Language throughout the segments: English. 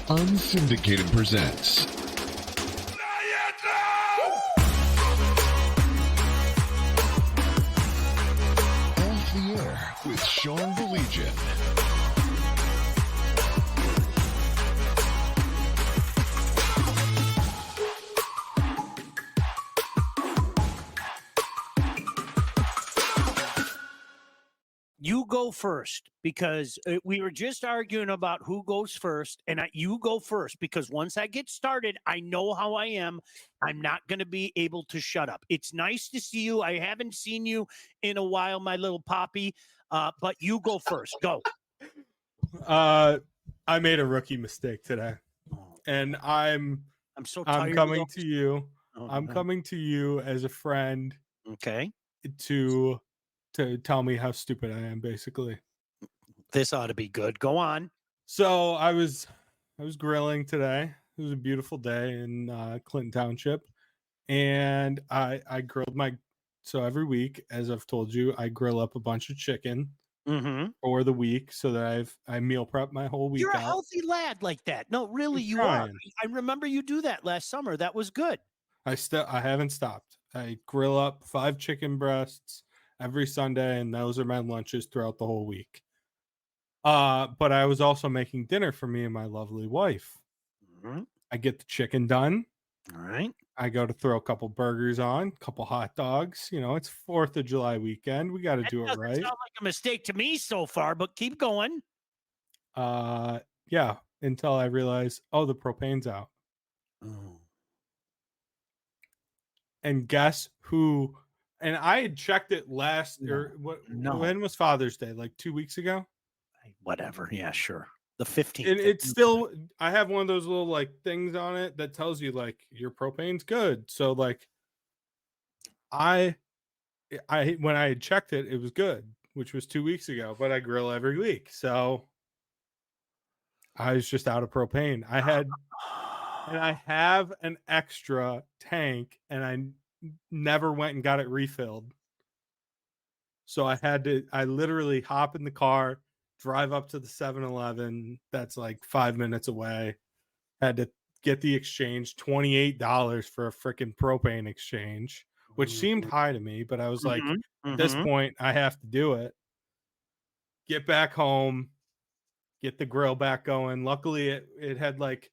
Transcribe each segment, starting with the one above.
Unsyndicated presents Off the Air with Sean Baligian. You go first because we were just arguing about who goes first, and you go first because once I get started, I know how I am. I'm not going to be able to shut up. It's nice to see you. I haven't seen you in a while, my little poppy, but you go first. Go. I made a rookie mistake today, and I'm so tired. I'm coming to you. Oh, I'm coming to you as a friend. Okay. To tell me how stupid I am, basically. This ought to be good. Go on. So I was grilling today. It was a beautiful day in Clinton Township, and I grilled so every week, as I've told you, I grill up a bunch of chicken for the week so that I meal prep my whole week. You're a out. healthy lad like that. No, really, you are. I remember you do that last summer. That was good. I haven't stopped. I grill up 5 chicken breasts every Sunday, and those are my lunches throughout the whole week. But I was also making dinner for me and my lovely wife. I get the chicken done. All right. I go to throw a couple burgers on, a couple hot dogs. You know, it's 4th of July weekend. We got to do it right. Sound like a mistake to me so far, but keep going. Yeah, until I realize, the propane's out. Oh. And guess who? And I had checked it when was Father's Day? Like 2 weeks ago? Whatever. Yeah, sure. The 15th. And it's still, I have one of those little like things on it that tells you like your propane's good. So like when I had checked it, it was good, which was 2 weeks ago, but I grill every week. So I was just out of propane. I have an extra tank, and I never went and got it refilled. So I literally hop in the car, drive up to the 7-Eleven that's like 5 minutes away. Had to get the exchange, $28 for a freaking propane exchange, which seemed high to me, but I was like, at this point, I have to do it. Get back home, get the grill back going. Luckily, it had like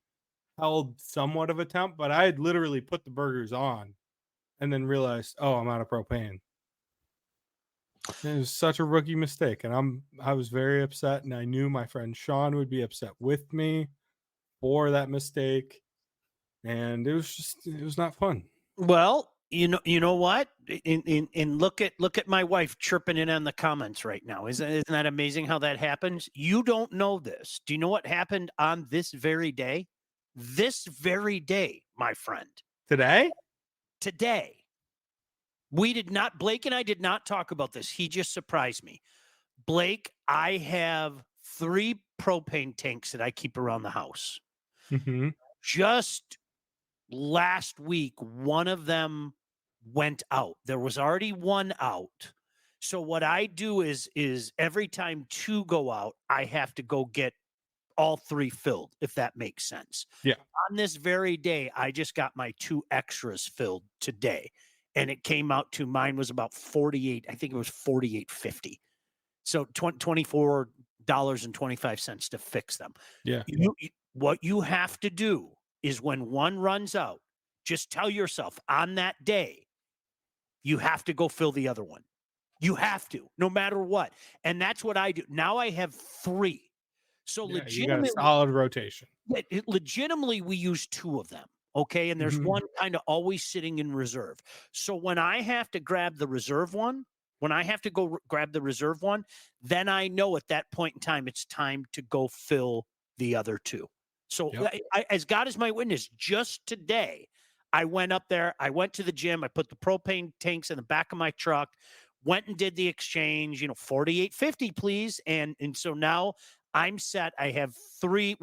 held somewhat of a temp, but I had literally put the burgers on and then realized, I'm out of propane. It was such a rookie mistake, and I was very upset, and I knew my friend Sean would be upset with me for that mistake, and it was not fun. Well, you know what? And look at my wife chirping in on the comments right now. Isn't that amazing how that happens? You don't know this. Do you know what happened on this very day? This very day, my friend. Today. Blake and I did not talk about this. He just surprised me. Blake, I have 3 propane tanks that I keep around the house. Just last week, one of them went out. There was already one out. So what I do is every time 2 go out, I have to go get all 3 filled, if that makes sense. Yeah. On this very day, I just got my 2 extras filled today. And it came out to, mine was about 48. I think it was $48.50. So $24.25 to fix them. Yeah. What you have to do is when one runs out, just tell yourself on that day, you have to go fill the other one. You have to, no matter what. And that's what I do. Now I have 3. So legitimately, you got a solid rotation. Legitimately, we use 2 of them. Okay. And there's one kind of always sitting in reserve. So when I have to grab the reserve one, then I know at that point in time, it's time to go fill the other 2. So as God is my witness, just today, I went up there, I went to the gym, I put the propane tanks in the back of my truck, went and did the exchange, $48.50, please. And so now I'm set. I have 3,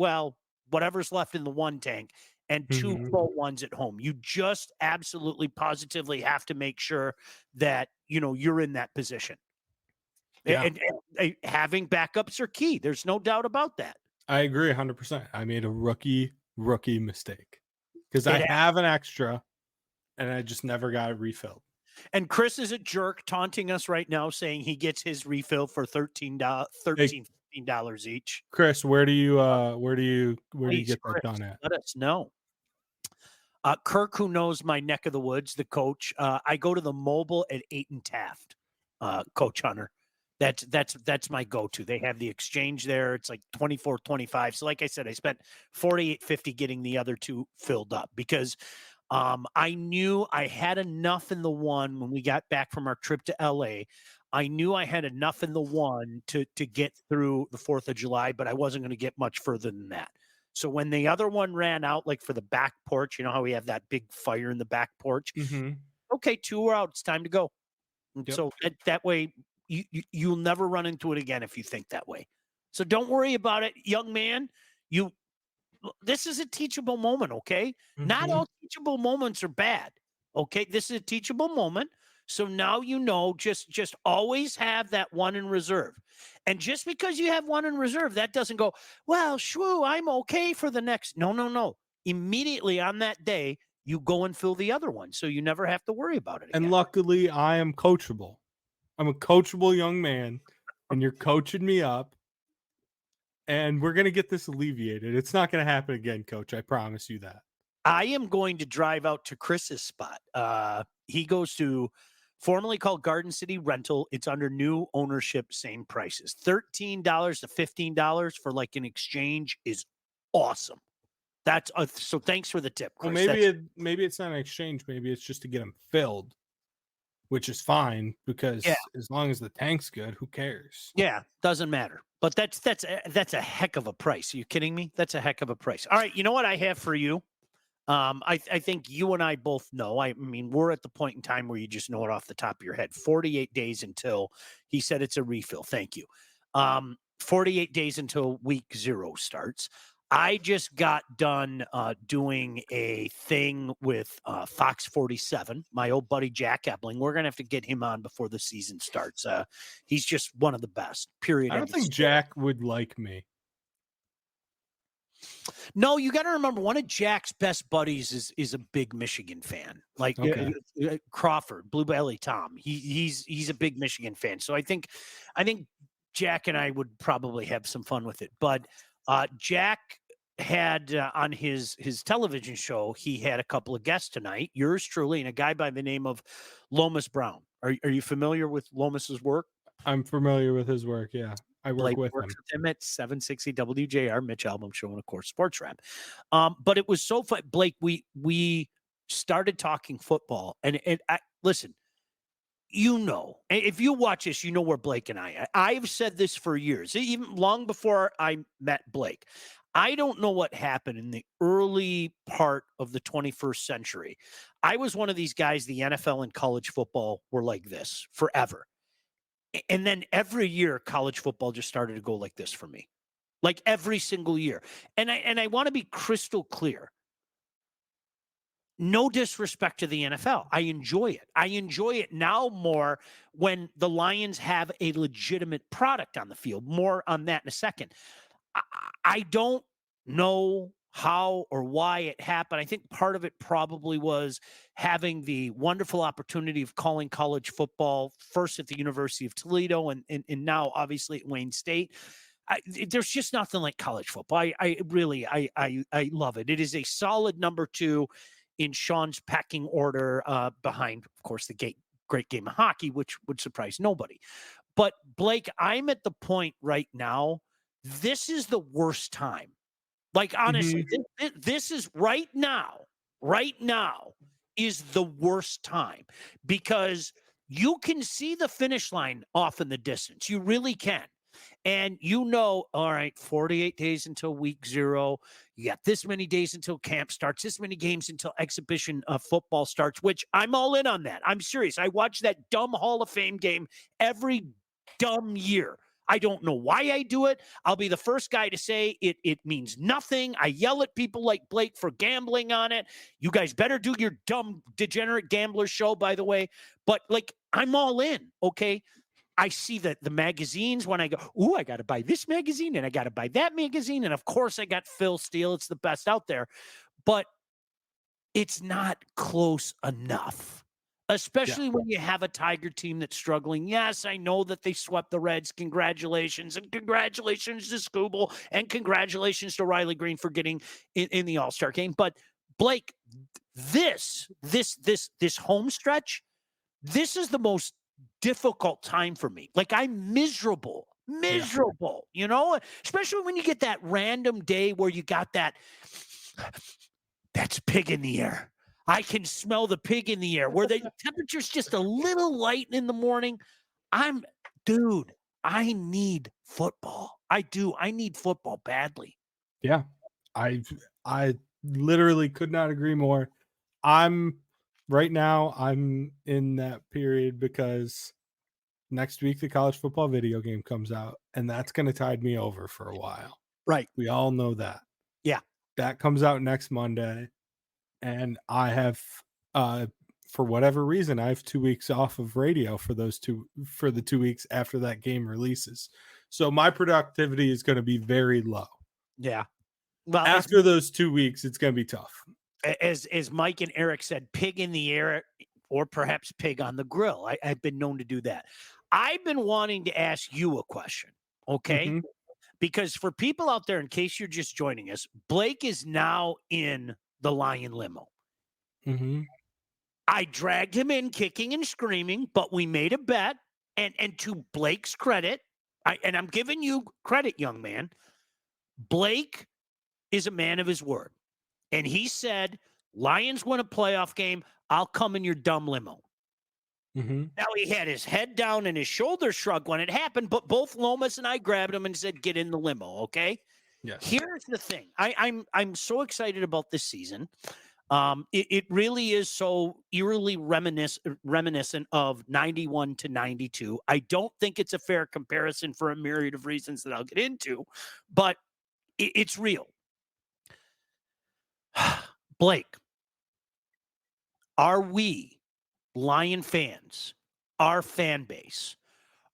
whatever's left in the one tank, and 2 full ones at home. You just absolutely positively have to make sure that, you're in that position. Yeah. And having backups are key. There's no doubt about that. I agree 100%. I made a rookie mistake because I It have an extra and I just never got it refilled. And Chris is a jerk taunting us right now, saying he gets his refill for $13, Hey, $15 each. Chris, where do you Please, get that Chris, done at? let us know. Kirk, who knows my neck of the woods, the coach. I go to the mobile at 8 and Taft, Coach Hunter. That's my go-to. They have the exchange there. It's like 24.25. So like I said, I spent $48.50 getting the other two filled up because I knew I had enough in the one when we got back from our trip to LA. I knew I had enough in the one to get through the 4th of July, but I wasn't going to get much further than that. So when the other one ran out, like for the back porch, you know how we have that big fire in the back porch? Mm-hmm. Okay, 2 are out. It's time to go. And Yep. so that way you'll never run into it again if you think that way. So don't worry about it, young man. This is a teachable moment, okay? Not Mm-hmm. all teachable moments are bad. Okay? This is a teachable moment. So now you know, just always have that one in reserve. And just because you have one in reserve, that doesn't go, well, shwoo, I'm okay for the next. No, no, no. Immediately on that day, you go and fill the other one. So you never have to worry about it And again. luckily, I am coachable. I'm a coachable young man, and you're coaching me up. And we're gonna get this alleviated. It's not gonna happen again, Coach. I promise you that. I am going to drive out to Chris's spot. He goes to formerly called Garden City Rental. It's under new ownership, same prices. $13 to $15 for like an exchange is awesome. That's so thanks for the tip, Well, Chris. maybe it's not an exchange. Maybe it's just to get them filled, which is fine because Yeah. as long as the tank's good, who cares? Yeah, doesn't matter. But that's a heck of a price. Are you kidding me? That's a heck of a price. All right, you know what I have for you? I think you and I both know. I mean, we're at the point in time where you just know it off the top of your head. 48 days until he said it's a refill. Thank you. 48 days until week 0 starts. I just got done doing a thing with Fox 47, my old buddy Jack Ebling. We're gonna have to get him on before the season starts. He's just one of the best. Period. I End don't of think story. Jack would like me. No, you got to remember one of Jack's best buddies is a big Michigan fan, like Okay. Crawford, Blue Belly Tom. He's a big Michigan fan, so I think Jack and I would probably have some fun with it. But Jack had on his television show, he had a couple of guests tonight. Yours truly, and a guy by the name of Lomas Brown. Are you familiar with Lomas's work? I'm familiar with his work. Yeah, I work Blake with works him. with him at 760 WJR, Mitch Album Show, and of course Sports Rap. But it was so fun, Blake. We started talking football, and listen. You know, if you watch this, you know where Blake and I've said this for years, even long before I met Blake. I don't know what happened in the early part of the 21st century. I was one of these guys, the NFL and college football were like this forever. And then every year, college football just started to go like this for me, like every single year. And I want to be crystal clear. No disrespect to the NFL. I enjoy it. I enjoy it now more when the Lions have a legitimate product on the field. More on that in a second. I don't know how or why it happened. I think part of it probably was having the wonderful opportunity of calling college football first at the University of Toledo and now obviously at Wayne State. There's just nothing like college football. I really love it. It is a solid number 2 in Sean's pecking order behind, of course, the great game of hockey, which would surprise nobody. But Blake, I'm at the point right now. This is the worst time. Like, honestly, this is right now is the worst time because you can see the finish line off in the distance. You really can. And you know, all right, 48 days until week 0. You got this many days until camp starts, this many games until exhibition football starts, which I'm all in on that. I'm serious. I watch that dumb Hall of Fame game every dumb year. I don't know why I do it. I'll be the first guy to say it means nothing. I yell at people like Blake for gambling on it. You guys better do your dumb degenerate gambler show, by the way. But like, I'm all in, okay? I see the magazines when I go, ooh, I got to buy this magazine and I got to buy that magazine. And of course I got Phil Steele. It's the best out there, but it's not close enough, especially when you have a Tiger team that's struggling. Yes, I know that they swept the Reds. Congratulations. And congratulations to Scooble and congratulations to Riley Green for getting in the All-Star game. But Blake, this home stretch, this is the most difficult time for me. Like I'm miserable, you know, especially when you get that random day where you got that's pig in the air. I can smell the pig in the air where the temperature's just a little light in the morning. Dude, I need football. I do. I need football badly. Yeah. I literally could not agree more. Right now I'm in that period because next week the college football video game comes out and that's going to tide me over for a while. Right. We all know that. Yeah. That comes out next Monday and I have for whatever reason I have 2 weeks off of radio for the 2 weeks after that game releases. So my productivity is going to be very low. Yeah. Well, after those 2 weeks it's going to be tough. As Mike and Eric said, pig in the air or perhaps pig on the grill. I've been known to do that. I've been wanting to ask you a question, okay? Mm-hmm. Because for people out there, in case you're just joining us, Blake is now in the Lion limo. Mm-hmm. I dragged him in kicking and screaming, but we made a bet. And to Blake's credit, and I'm giving you credit, young man, Blake is a man of his word. And he said, Lions win a playoff game, I'll come in your dumb limo. Mm-hmm. Now, he had his head down and his shoulders shrugged when it happened, but both Lomas and I grabbed him and said, get in the limo, okay? Yes. Here's the thing. I'm so excited about this season. It really is so eerily reminiscent of 91 to 92. I don't think it's a fair comparison for a myriad of reasons that I'll get into, but it's real. Blake, are we Lion fans, our fan base,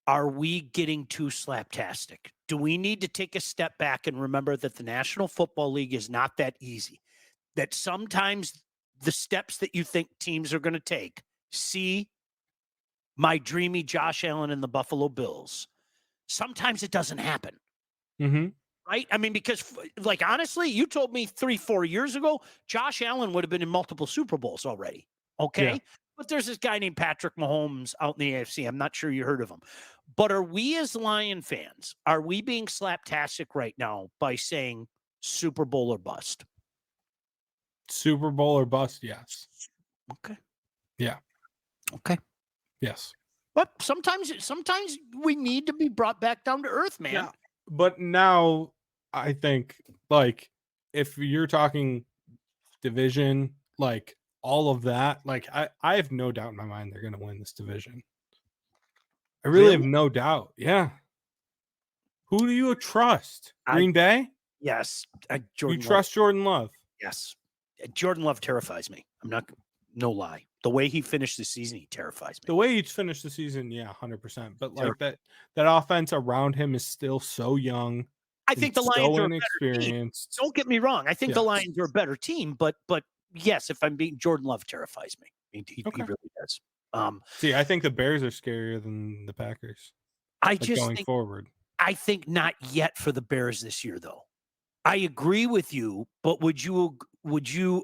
are we getting too slaptastic? Do we need to take a step back and remember that the National Football League is not that easy? That sometimes the steps that you think teams are going to take, see my dreamy Josh Allen and the Buffalo Bills, sometimes it doesn't happen. Mm-hmm. Right? I mean, because, like, honestly, you told me 3-4 years ago, Josh Allen would have been in multiple Super Bowls already. Okay? Yeah. But there's this guy named Patrick Mahomes out in the AFC. I'm not sure you heard of him. But are we as Lion fans, are we being slaptastic right now by saying Super Bowl or bust? Super Bowl or bust, yes. Okay. Yeah. Okay. Yes. But sometimes we need to be brought back down to earth, man. Yeah. But now I think, like, if you're talking division, like all of that, like I have no doubt in my mind they're going to win this division. I really have no doubt. Yeah. Who do you trust? Green Bay? Yes. You trust Jordan Love? Yes. Jordan Love terrifies me. I'm not, no lie. The way he finished the season, he terrifies me. The way he finished the season, yeah, 100%. But like that offense around him is still so young. I think the Lions are inexperienced. Don't get me wrong. I think the Lions are a better team, but yes, if I'm being Jordan Love terrifies me. He really does. See, I think the Bears are scarier than the Packers. Going forward. I think not yet for the Bears this year, though. I agree with you, but would you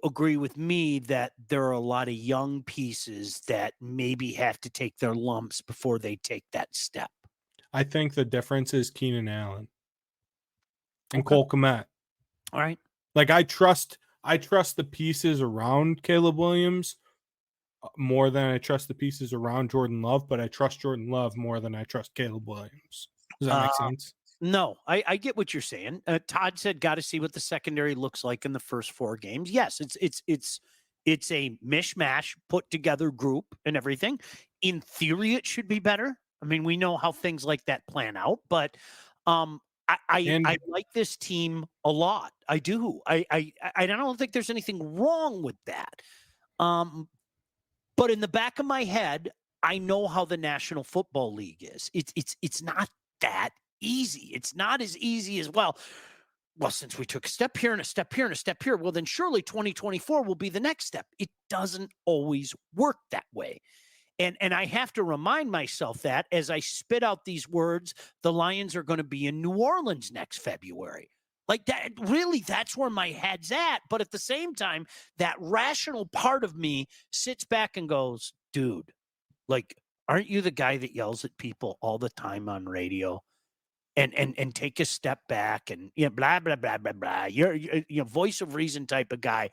agree with me that there are a lot of young pieces that maybe have to take their lumps before they take that step? I think the difference is Keenan Allen and Cole Kmet. All right. Like I trust the pieces around Caleb Williams more than I trust the pieces around Jordan Love, but I trust Jordan Love more than I trust Caleb Williams. Does that make sense? No, I get what you're saying. Todd said, got to see what the secondary looks like in the first 4 games. Yes, it's a mishmash put together group and everything. In theory, it should be better. I mean, we know how things like that plan out, but I like this team a lot. I do. I don't think there's anything wrong with that. But in the back of my head, I know how the National Football League is. It's not that easy. It's not as easy as, well, since we took a step here and a step here and a step here, well, then surely 2024 will be the next step. It doesn't always work that way. And I have to remind myself that as I spit out these words, the Lions are going to be in New Orleans next February. Like that, really, that's where my head's at. But at the same time, that rational part of me sits back and goes, dude, like, aren't you the guy that yells at people all the time on radio? And take a step back and blah blah blah blah blah. You're voice of reason type of guy.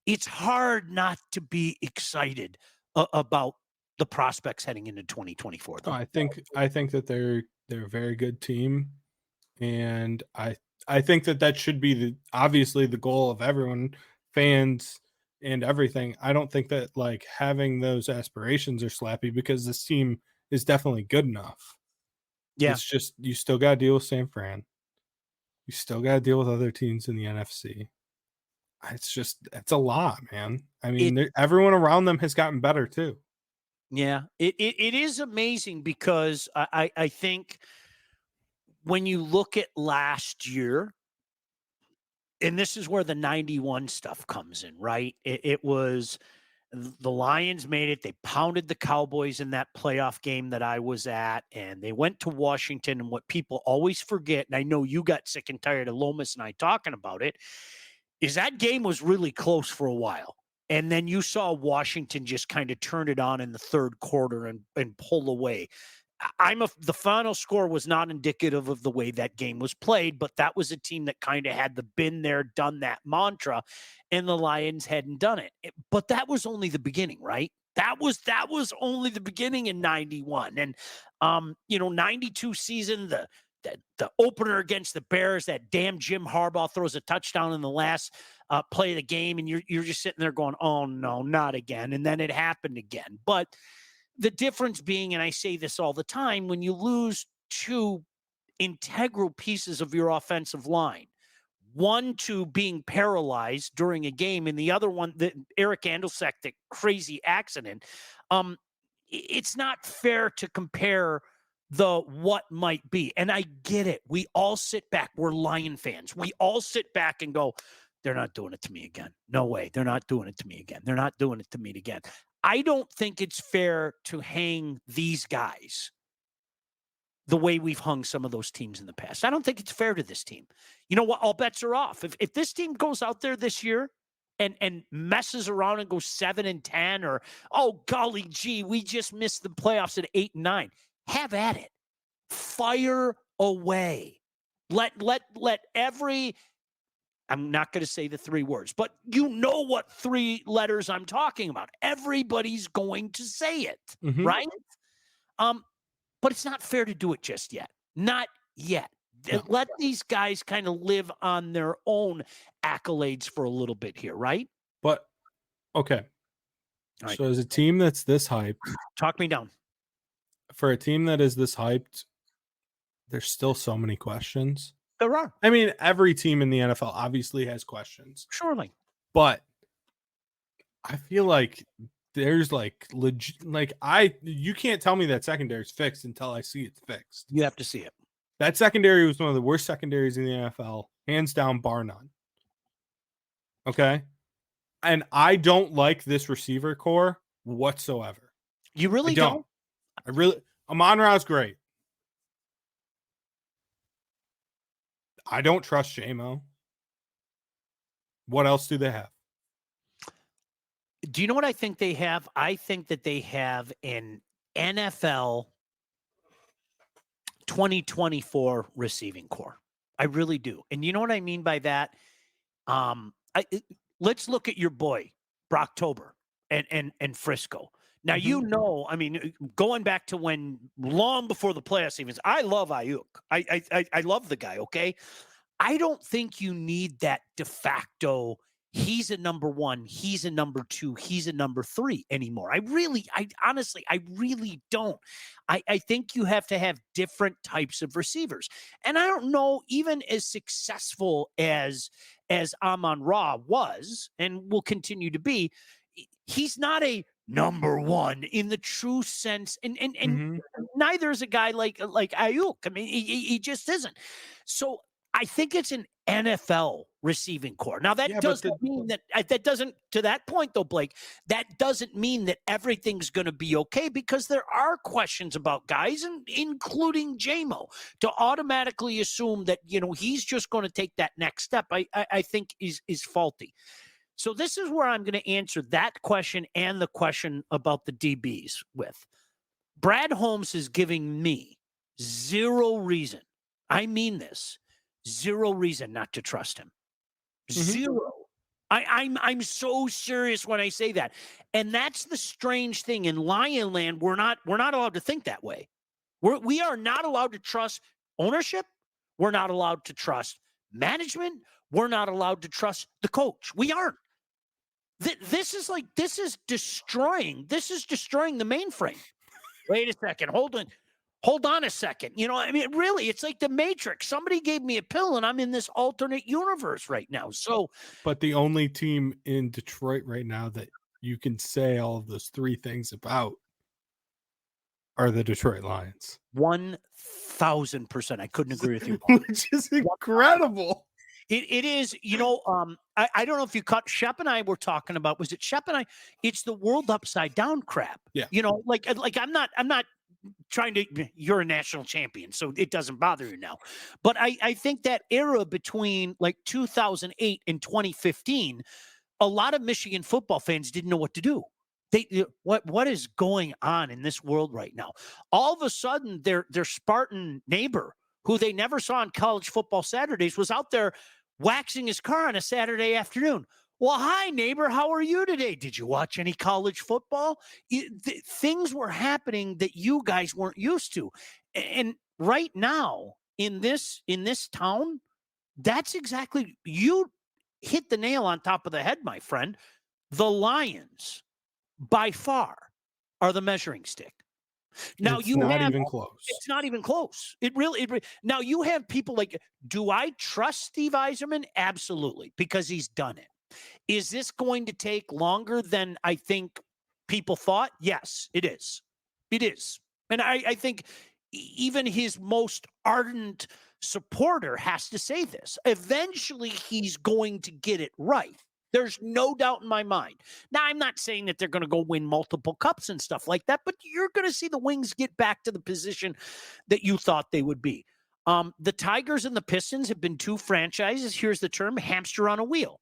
It's hard not to be excited about the prospects heading into 2024. Though. I think that they're a very good team, and I think that should be obviously the goal of everyone, fans and everything. I don't think that like having those aspirations are slappy because this team is definitely good enough. Yeah. It's just you still got to deal with San Fran. You still got to deal with other teams in the NFC. It's a lot, man. I mean, everyone around them has gotten better too. Yeah, it is amazing because I think when you look at last year, and this is where the 91 stuff comes in, right? It was the Lions made it. They pounded the Cowboys in that playoff game that I was at, and they went to Washington. And what people always forget, and I know you got sick and tired of Lomas and I talking about it, is that game was really close for a while. And then you saw Washington just kind of turn it on in the third quarter and pull away. The final score was not indicative of the way that game was played, but that was a team that kind of had the been there, done that mantra, and the Lions hadn't done it. But that was only the beginning, right? That was only the beginning in 91. And 92 season, the opener against the Bears, that damn Jim Harbaugh throws a touchdown in the last play of the game, and you're just sitting there going, oh no, not again. And then it happened again. But the difference being, and I say this all the time, when you lose two integral pieces of your offensive line, one to being paralyzed during a game, and the other one, the Eric Andelsek, the crazy accident, it's not fair to compare the what might be. And I get it. We all sit back. We're Lion fans. We all sit back and go, they're not doing it to me again. No way. They're not doing it to me again. They're not doing it to me again. I don't think it's fair to hang these guys the way we've hung some of those teams in the past. I don't think it's fair to this team. You know what? All bets are off. If this team goes out there this year and messes around and goes 7-10, or, oh, golly gee, we just missed the playoffs at 8-9, have at it. Fire away. Let every, I'm not going to say the three words, but you know what three letters I'm talking about. Everybody's going to say it, right? But it's not fair to do it just yet. Not yet. No. Let these guys kind of live on their own accolades for a little bit here, right? But, okay. Right. So as a team that's this hyped. Talk me down. For a team that is this hyped, there's still so many questions. There are. I mean, every team in the NFL obviously has questions. Surely. But I feel like there's you can't tell me that secondary is fixed until I see it's fixed. You have to see it. That secondary was one of the worst secondaries in the NFL, hands down, bar none. Okay? And I don't like this receiver core whatsoever. You really don't? Amon-Ra's great. I don't trust J-Mo. What else do they have? Do you know what I think they have? I think that they have an NFL 2024 receiving core. I really do. And you know what I mean by that? Let's look at your boy, Brocktober and Frisco. Now, you know, I mean, going back to when long before the playoffs even, I love Ayuk. I love the guy, okay? I don't think you need that de facto, he's a number one, he's a number two, he's a number three anymore. I honestly don't. I think you have to have different types of receivers. And I don't know, even as successful as Amon-Ra was and will continue to be, he's not a number one in the true sense. And Mhm. neither is a guy like Ayuk. I mean, he just isn't. So I think it's an NFL receiving core. Now that Yeah, but doesn't mean that doesn't, to that point though, Blake, that doesn't mean that everything's going to be okay, because there are questions about guys, and including JMO. To automatically assume that, he's just going to take that next step, I think is faulty. So this is where I'm going to answer that question and the question about the DBs with. Brad Holmes is giving me zero reason. I mean this. Zero reason not to trust him. Mhm. Zero. I'm so serious when I say that. And that's the strange thing. In Lionland, we're not allowed to think that way. We are not allowed to trust ownership. We're not allowed to trust management. We're not allowed to trust the coach. We aren't. This is destroying the mainframe. Wait a second. Hold on a second. I mean, really, it's like the Matrix. Somebody gave me a pill and I'm in this alternate universe right now. So, but the only team in Detroit right now that you can say all of those three things about are the Detroit Lions. 1,000%. I couldn't agree with you more. Which is incredible. It is, I don't know if you caught, Shep and I were talking about, was it Shep and I? It's the world upside down crap. Yeah. Like I'm not trying to, you're a national champion, so it doesn't bother you now. But I think that era between like 2008 and 2015, a lot of Michigan football fans didn't know what to do. What is going on in this world right now? All of a sudden, their Spartan neighbor, who they never saw on college football Saturdays, was out there waxing his car on a Saturday afternoon. Well, hi, neighbor. How are you today? Did you watch any college football? Things were happening that you guys weren't used to. And right now, in this town, that's exactly, you hit the nail on top of the head, my friend. The Lions, by far, are the measuring stick. Now it's not even close. It's not even close. Now you have people like, do I trust Steve Yzerman? Absolutely, because he's done it. Is this going to take longer than I think people thought? Yes, it is. It is. And I think even his most ardent supporter has to say this. Eventually, he's going to get it right. There's no doubt in my mind. Now, I'm not saying that they're going to go win multiple cups and stuff like that, but you're going to see the Wings get back to the position that you thought they would be. The Tigers and the Pistons have been two franchises. Here's the term: hamster on a wheel.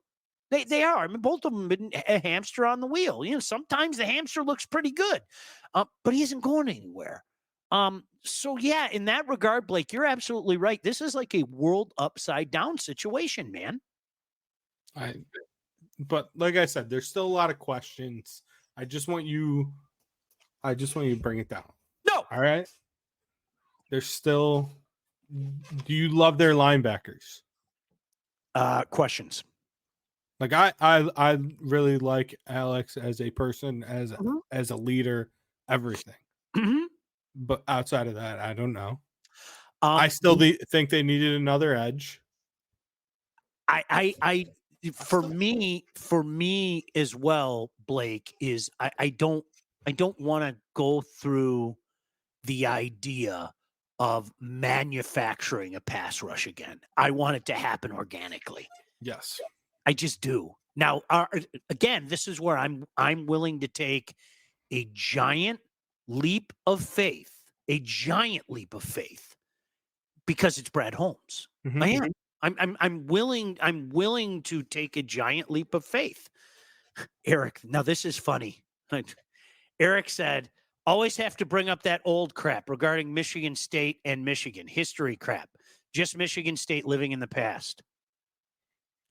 They are. I mean, both of them have been a hamster on the wheel. Sometimes the hamster looks pretty good, but he isn't going anywhere. So yeah, in that regard, Blake, you're absolutely right. This is like a world upside down situation, man. But like I said, there's still a lot of questions. I just want you to bring it down. No. All right. There's still. Do you love their linebackers? Questions. Like I really like Alex as a person, as a leader, everything. Mm-hmm. But outside of that, I don't know. I still think they needed another edge. For me as well, Blake, is I don't want to go through the idea of manufacturing a pass rush again. I want it to happen organically. Yes. I just do. Now, again, this is where I'm willing to take a giant leap of faith, because it's Brad Holmes. Mm-hmm. I am. I'm willing to take a giant leap of faith. Eric, now this is funny. Eric said, always have to bring up that old crap regarding Michigan State and Michigan. History crap. Just Michigan State living in the past.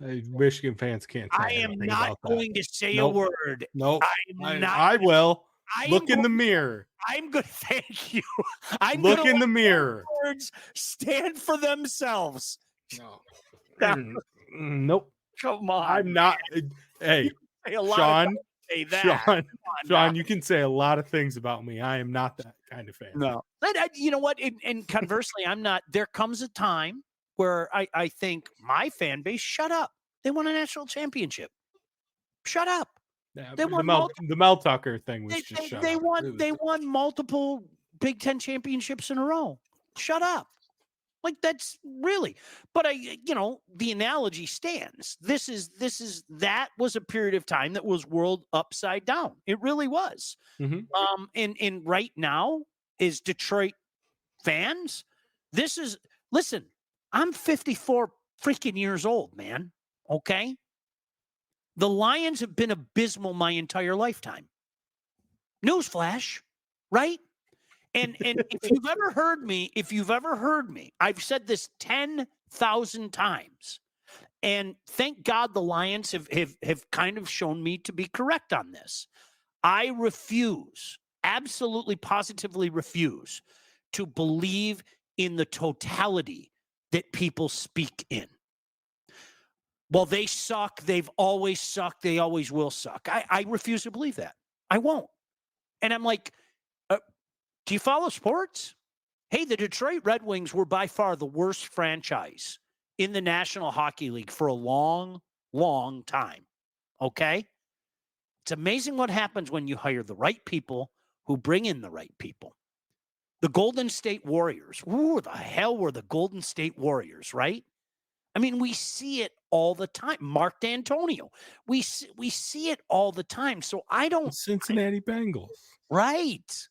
Michigan fans can't say I am not going to say a word. Nope. I will. Look in the mirror. I'm going to thank you. Look in the mirror. Words stand for themselves. No. Nope. Come on. I'm not. Hey, Sean. Say that. Sean, you can say a lot of things about me. I am not that kind of fan. No. But you know what? And conversely, I'm not. There comes a time where I think my fan base, shut up. They won a national championship. Shut up. Yeah, They but won the Mel Tucker thing was they, just they, shut they up. won they won multiple Big Ten championships in a row. Shut up. Like that's really, but the analogy stands. That was a period of time that was world upside down. It really was. Mhm. And right now is Detroit fans. Listen, I'm 54 freaking years old, man. Okay. The Lions have been abysmal my entire lifetime. Newsflash, right? And if you've ever heard me, I've said this 10,000 times. And thank God the Lions have kind of shown me to be correct on this. I refuse, absolutely positively refuse to believe in the totality that people speak in. Well, they suck. They've always sucked. They always will suck. I refuse to believe that. I won't. And I'm like, do you follow sports? Hey, the Detroit Red Wings were by far the worst franchise in the National Hockey League for a long, long time. Okay? It's amazing what happens when you hire the right people who bring in the right people. The Golden State Warriors. Who the hell were the Golden State Warriors, right? I mean, we see it all the time. Mark D'Antonio. We see it all the time. So I The don't. Cincinnati Bengals. Right.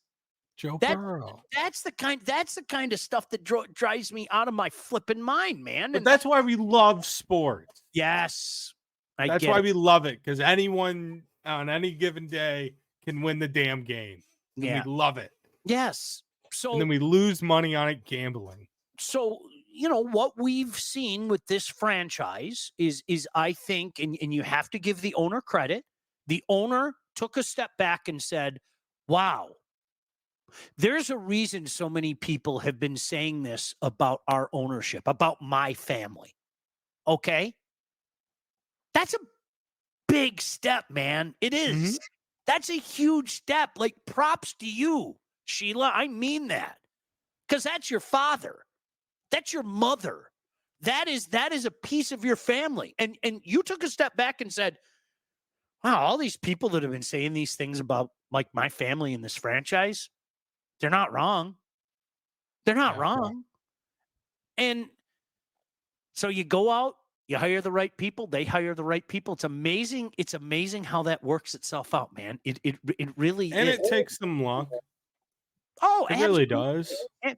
Joe That Burrow. that's the kind of stuff that drives me out of my flipping mind, man. But And that's why we love sports. yes, I That's get why it. we love it, because anyone on any given day can win the damn game. And Yeah. we love it. Yes. And then we lose money on it gambling. So what we've seen with this franchise is I think, and you have to give the owner credit. The owner took a step back and said, wow, there's a reason so many people have been saying this about our ownership, about my family. Okay. That's a big step, man. It is. Mhm. That's a huge step. Like, props to you, Sheila. I mean that. Because that's your father. That's your mother. That is a piece of your family. And you took a step back and said, wow, all these people that have been saying these things about like my family in this franchise, they're not wrong. They're not wrong. And so you go out, you hire the right people, they hire the right people. It's amazing. It's amazing how that works itself out, man. It really And is. it takes some luck. Oh, It really absolutely. does. And,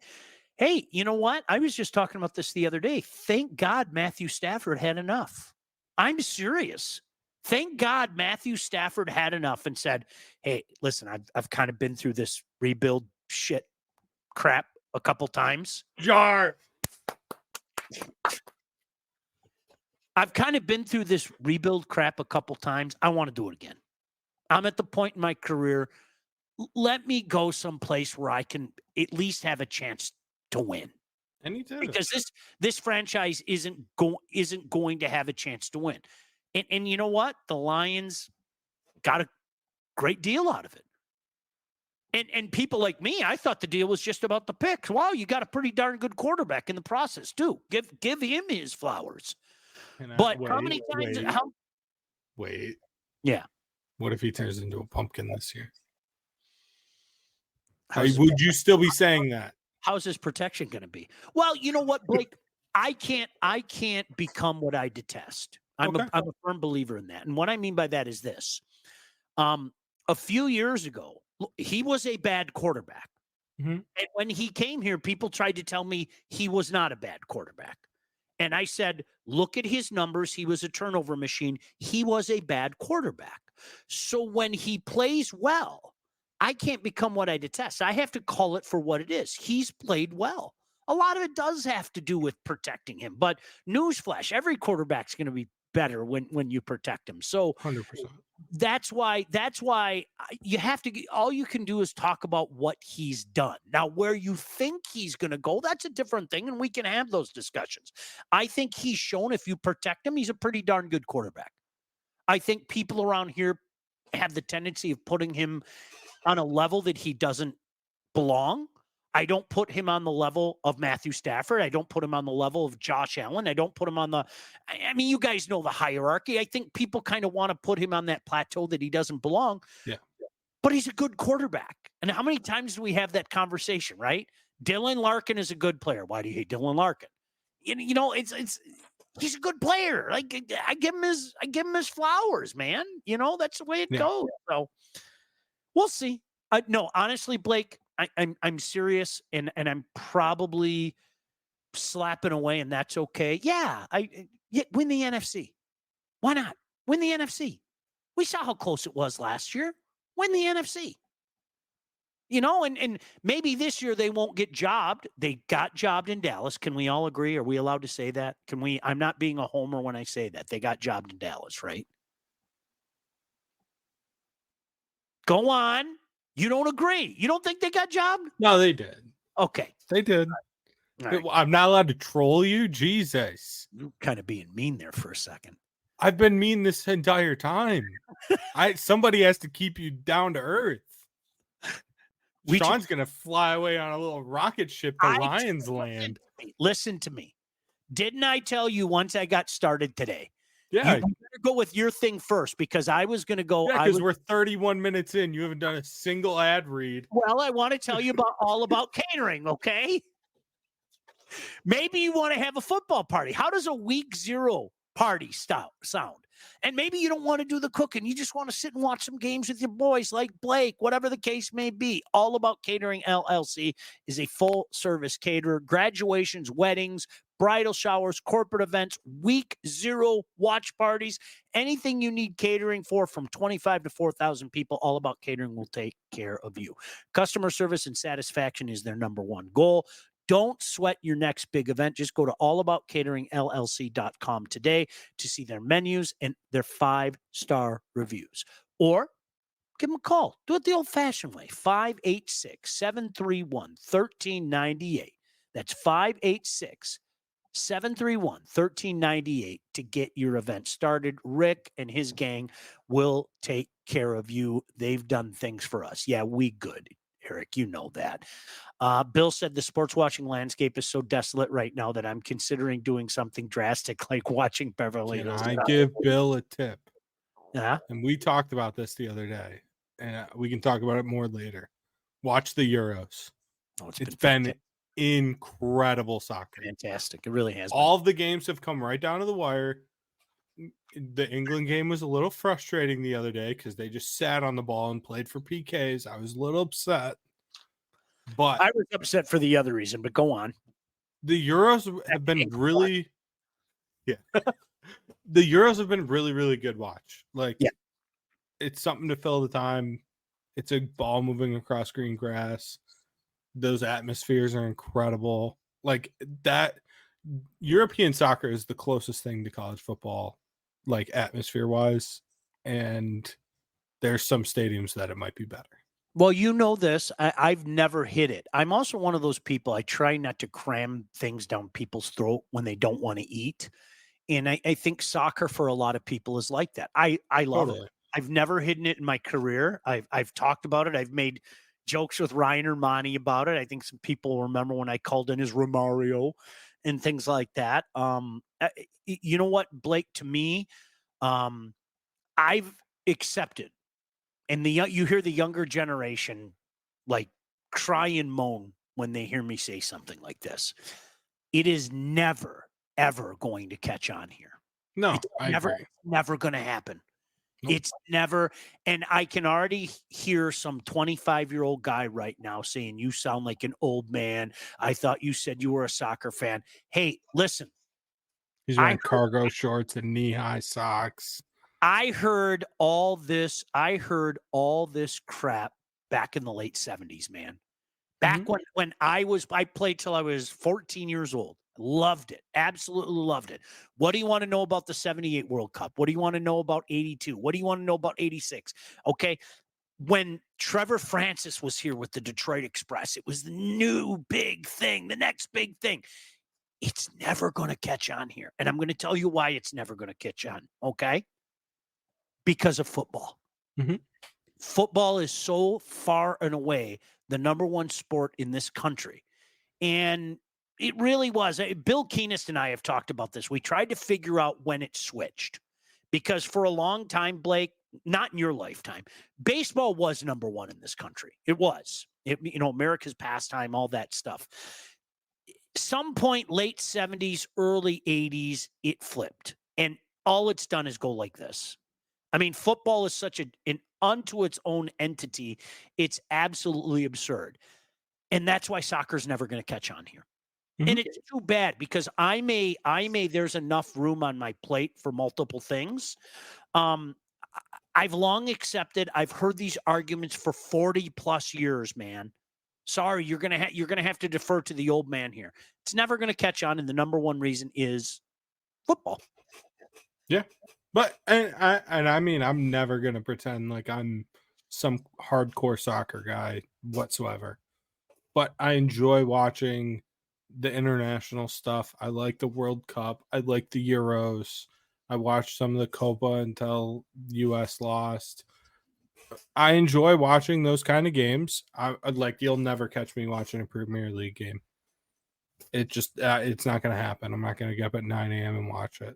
hey, you know what? I was just talking about this the other day. Thank God Matthew Stafford had enough. I'm serious. Thank God Matthew Stafford had enough and said, hey, listen, I've kind of been through this rebuild shit crap a couple times. Jar. I've kind of been through this rebuild crap a couple times. I want to do it again. I'm at the point in my career. Let me go someplace where I can at least have a chance to win. And he did. Because this franchise isn't going to have a chance to win. And you know what? The Lions got a great deal out of it. And people like me, I thought the deal was just about the picks. Wow, you got a pretty darn good quarterback in the process, too. Give him his flowers. But how many times? Wait. Yeah. What if he turns into a pumpkin this year? How's Would you still be saying that? How's his protection going to be? Well, you know what, Blake? I can't become what I detest. I'm a firm believer in that. And what I mean by that is this. A few years ago, he was a bad quarterback. Mm-hmm. And when he came here, people tried to tell me he was not a bad quarterback. And I said, look at his numbers. He was a turnover machine. He was a bad quarterback. So when he plays well, I can't become what I detest. I have to call it for what it is. He's played well. A lot of it does have to do with protecting him. But newsflash, every quarterback's going to be better when you protect him. So 100%. that's why you have to all you can do is talk about what he's done. Now, where you think he's going to go, that's a different thing, and we can have those discussions. I think he's shown if you protect him, he's a pretty darn good quarterback. I think people around here have the tendency of putting him on a level that he doesn't belong. I don't put him on the level of Matthew Stafford. I don't put him on the level of Josh Allen. I don't put him on I mean, you guys know the hierarchy. I think people kind of want to put him on that plateau that he doesn't belong. Yeah. But he's a good quarterback. And how many times do we have that conversation, right? Dylan Larkin is a good player. Why do you hate Dylan Larkin? You know, it's he's a good player. Like I give him his flowers, man. You know, that's the way it goes. So we'll see. No, honestly, Blake, I'm serious, and I'm probably slapping away, and that's okay. Yeah, win the NFC. Why not win the NFC? We saw how close it was last year. Win the NFC. You know, and maybe this year they won't get jobbed. They got jobbed in Dallas. Can we all agree? Are we allowed to say that? Can we? I'm not being a homer when I say that. They got jobbed in Dallas, right? Go on. You don't agree. You don't think they got jobbed? No, they did. Okay. They did. Right. I'm not allowed to troll you? Jesus. You're kind of being mean there for a second. I've been mean this entire time. Somebody has to keep you down to earth. Sean's going to fly away on a little rocket ship to Lions Land. Listen to me. Didn't I tell you once I got started today? Yeah. You better go with your thing first, because I was going to go. Yeah, because we're 31 minutes in. You haven't done a single ad read. Well, I want to tell you all about catering, okay? Maybe you want to have a football party. How does a week 0 party sound? And maybe you don't want to do the cooking. You just want to sit and watch some games with your boys like Blake, whatever the case may be. All About Catering LLC is a full-service caterer. Graduations, weddings, bridal showers, corporate events, week 0 watch parties, anything you need catering for from 25 to 4,000 people, All About Catering will take care of you. Customer service and satisfaction is their number one goal. Don't sweat your next big event. Just go to allaboutcateringllc.com today to see their menus and their 5-star reviews. Or give them a call. Do it the old-fashioned way. 586-731-1398. That's 586-731-1398 to get your event started. Rick and his gang will take care of you. They've done things for us. Yeah, we good, Eric. You know that. Bill said the sports watching landscape is so desolate right now that I'm considering doing something drastic like watching Beverly Hills. Can I give Bill a tip? Yeah. And we talked about this the other day, and we can talk about it more later. Watch the Euros. Oh, it's been incredible soccer. Fantastic. It really has. All of the games have come right down to the wire. The England game was a little frustrating the other day because they just sat on the ball and played for PKs. I was a little upset. But I was upset for the other reason, but go on. The Euros have been really the Euros have been really, really good watch. Like, it's something to fill the time. It's a ball moving across green grass. Those atmospheres are incredible. Like, that European soccer is the closest thing to college football, like atmosphere wise. And there's some stadiums that it might be better. Well, you know this. I've never hit it. I'm also one of those people. I try not to cram things down people's throat when they don't want to eat. And I think soccer for a lot of people is like that. I love it. I've never hidden it in my career. I've talked about it. I've made jokes with Ryan Ermani about it. I think some people remember when I called in as Romario and things like that. You know what, Blake, to me, I've accepted. And you hear the younger generation like cry and moan when they hear me say something like this. It is never, ever going to catch on here. No, it's never going to happen. Nope. It's never. And I can already hear some 25-year-old guy right now saying, you sound like an old man. I thought you said you were a soccer fan. Hey, listen. He's wearing cargo shorts and knee-high socks. I heard all this crap back in the late 70s, man. Back when I played till I was 14 years old. Loved it. Absolutely loved it. What do you want to know about the 78 World Cup? What do you want to know about 82? What do you want to know about 86? Okay. When Trevor Francis was here with the Detroit Express, it was the new big thing, the next big thing. It's never going to catch on here. And I'm going to tell you why it's never going to catch on. Okay. Because of football. Football is so far and away the number one sport in this country. And it really was. Bill Keenest and I have talked about this. We tried to figure out when it switched because for a long time, Blake, not in your lifetime, baseball was number one in this country. It was, America's pastime, all that stuff. Some point, late 70s, early 80s, it flipped. And all it's done is go like this. I mean, football is such an unto its own entity. It's absolutely absurd. And that's why soccer's never going to catch on here. Mhm. And it's too bad because there's enough room on my plate for multiple things. I've long accepted, I've heard these arguments for 40 plus years, man. Sorry, you're going to have to defer to the old man here. It's never going to catch on. And the number one reason is football. Yeah. But I mean, I'm never gonna pretend like I'm some hardcore soccer guy whatsoever. But I enjoy watching the international stuff. I like the World Cup. I like the Euros. I watched some of the Copa until US lost. I enjoy watching those kind of games. I'd like you'll never catch me watching a Premier League game. It just it's not going to happen. I'm not going to get up at 9 a.m. and watch it.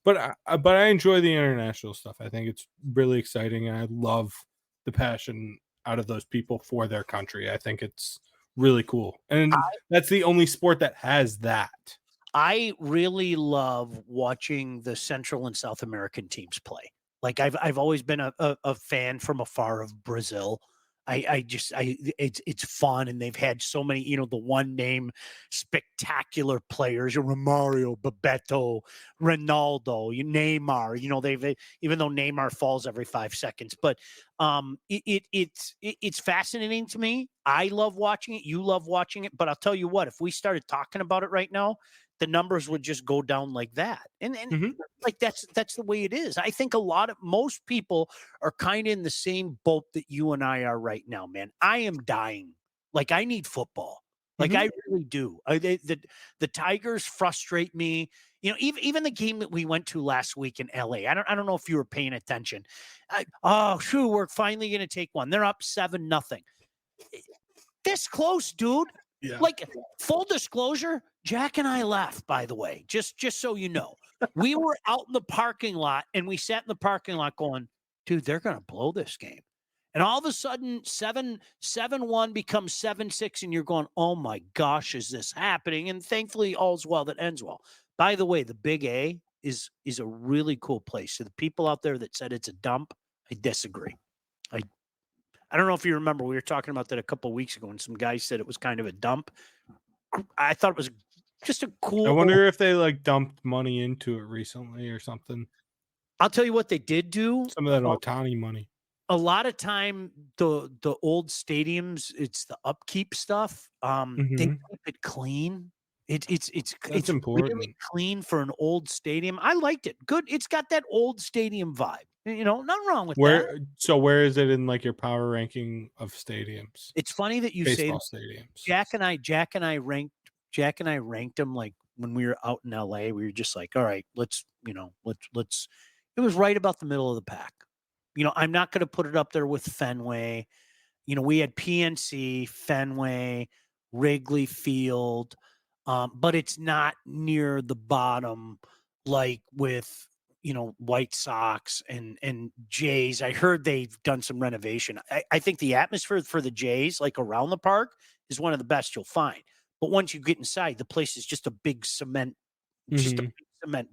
But I enjoy the international stuff. I think it's really exciting, and I love the passion out of those people for their country. I think it's really cool, and that's the only sport that has that. I really love watching the Central and South American teams play. Like I've always been a fan from afar of Brazil. It's fun, and they've had so many, the one name spectacular players, Romario, Bebeto, Ronaldo, Neymar. They've even though Neymar falls every 5 seconds, but it's fascinating to me. I love watching it. You love watching it, but I'll tell you what: if we started talking about it right now, the numbers would just go down like that. And like that's the way it is. I think most people are kind of in the same boat that you and I are right now, man. I am dying. Like I need football. Like I really do. The Tigers frustrate me. Even the game that we went to last week in LA. I don't know if you were paying attention. We're finally going to take one. They're up 7-0. This close, dude. Yeah. Like full disclosure, Jack and I left, by the way, just so you know. We were out in the parking lot and we sat in the parking lot going, dude, they're going to blow this game. And all of a sudden 7-1 becomes 7-6 and you're going, oh my gosh, is this happening? And thankfully all's well that ends well. By the way, the Big A is a really cool place. So the people out there that said it's a dump, I disagree. I don't know if you remember, we were talking about that a couple of weeks ago, and some guys said it was kind of a dump. I thought it was just a cool. I wonder if they like dumped money into it recently or something. I'll tell you what they did do. Some of that Otani money. A lot of time, the old stadiums, it's the upkeep stuff. They keep it clean. It's important. Really clean for an old stadium. I liked it. Good. It's got that old stadium vibe. Nothing wrong with that. So where is it in like your power ranking of stadiums? It's funny that you Baseball say stadiums. Jack and I ranked them like when we were out in LA. We were just like, all right, let's. It was right about the middle of the pack. I'm not going to put it up there with Fenway. We had PNC, Fenway, Wrigley Field, but it's not near the bottom like with White Sox and Jays. I heard they've done some renovation. I think the atmosphere for the Jays, like around the park, is one of the best you'll find. But once you get inside, the place is just a big cement,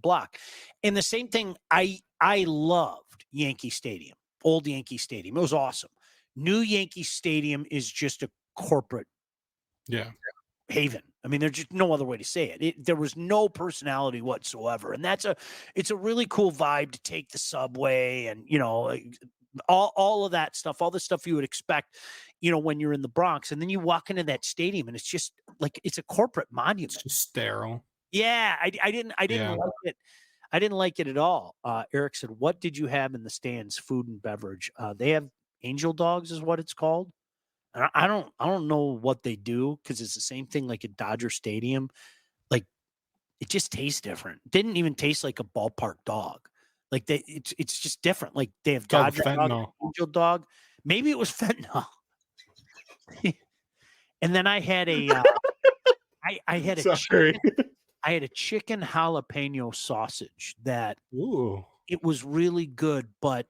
block. And the same thing, I loved Yankee Stadium, old Yankee Stadium. It was awesome. New Yankee Stadium is just a corporate haven. I mean, there's just no other way to say it. There was no personality whatsoever. And it's a really cool vibe to take the subway and, all of that stuff, all the stuff you would expect, when you're in the Bronx. And then you walk into that stadium and it's just like, it's a corporate monument. It's just sterile. Yeah. I didn't like it. I didn't like it at all. Eric said, what did you have in the stands? Food and beverage. They have Angel Dogs is what it's called. I don't know what they do because it's the same thing like at Dodger Stadium. Like it just tastes different. It didn't even taste like a ballpark dog. Like it's just different. Like they have Dodger dog, Angel Dog. Maybe it was fentanyl. And then I had a I had a Sorry. I had a chicken jalapeno sausage that Ooh. it was really good, but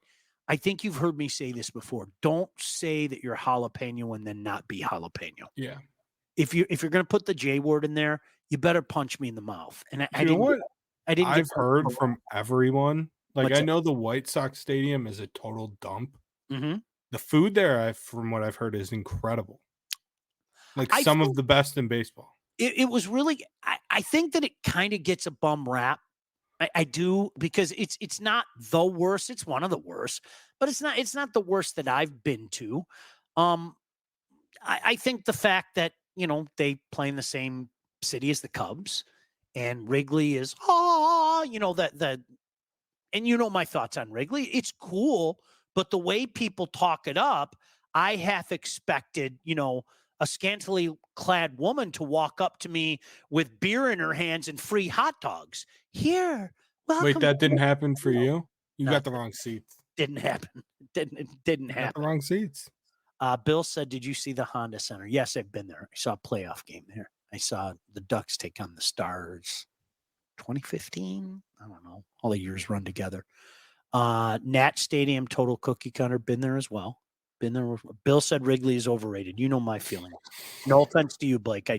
I think you've heard me say this before. Don't say that you're jalapeno and then not be jalapeno. Yeah. If you're going to put the J word in there, you better punch me in the mouth. And I You know didn't. what? I didn't. I've heard from everyone. Like, What's I that? know the White Sox stadium is a total dump. Mm-hmm. The food there, from what I've heard, is incredible. Like some of the best in baseball. It was really. I think that it kind of gets a bum rap. I do, because it's not the worst. It's one of the worst, but it's not the worst that I've been to. I think the fact that, they play in the same city as the Cubs, and Wrigley is and my thoughts on Wrigley. It's cool, but the way people talk it up, I half expected, a scantily clad woman to walk up to me with beer in her hands and free hot dogs. Here, welcome. Wait, that didn't happen for you? You No, got the wrong seats. Didn't happen. It didn't You got happen. the wrong seats. Bill said, "Did you see the Honda Center?" Yes, I've been there. I saw a playoff game there. I saw the Ducks take on the Stars. 2015. I don't know. All the years run together. Nat Stadium, total cookie cutter. Been there as well. Been there. Bill said Wrigley is overrated. You know my feeling. No offense to you, Blake.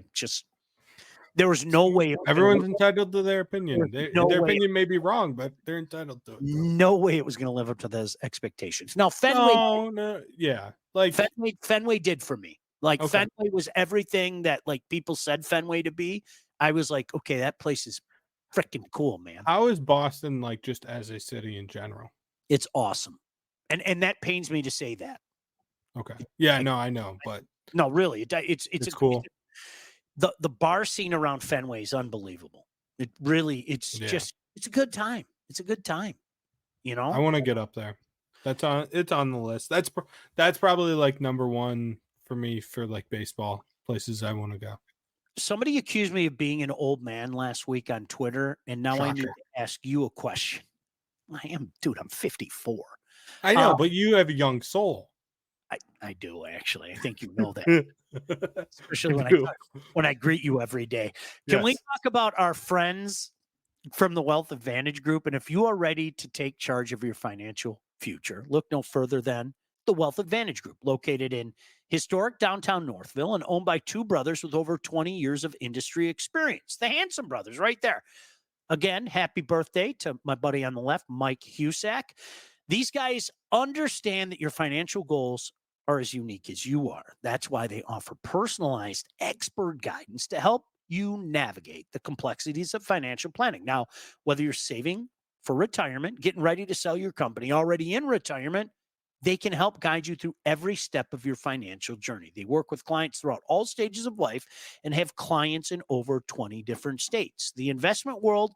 There was no way. Everyone's entitled to their opinion. Their opinion may be wrong, but they're entitled to it. No way it was going to live up to those expectations. Now, Fenway. No, yeah. Like Fenway did for me. Like, okay. Fenway was everything that, like, people said Fenway to be. I was like, okay, that place is freaking cool, man. How is Boston, like, just as a city in general? It's awesome. And that pains me to say that. Okay. Yeah, no, I know, but no, really, it's cool. The bar scene around Fenway is unbelievable. It really, it's a good time. It's a good time. I want to get up there. It's on the list. That's probably like number one for me for like baseball places I want to go. Somebody accused me of being an old man last week on Twitter, and now I need to ask you a question. I'm 54. I know, but you have a young soul. I do, actually. I think you know that. Especially when I greet you every day. Can we talk about our friends from the Wealth Advantage Group? And if you are ready to take charge of your financial future, look no further than the Wealth Advantage Group, located in historic downtown Northville and owned by two brothers with over 20 years of industry experience. The Handsome Brothers, right there. Again, happy birthday to my buddy on the left, Majchrzak. These guys understand that your financial goals are as unique as you are. That's why they offer personalized expert guidance to help you navigate the complexities of financial planning. Now, whether you're saving for retirement, getting ready to sell your company, already in retirement, they can help guide you through every step of your financial journey. They work with clients throughout all stages of life and have clients in over 20 different states. The investment world,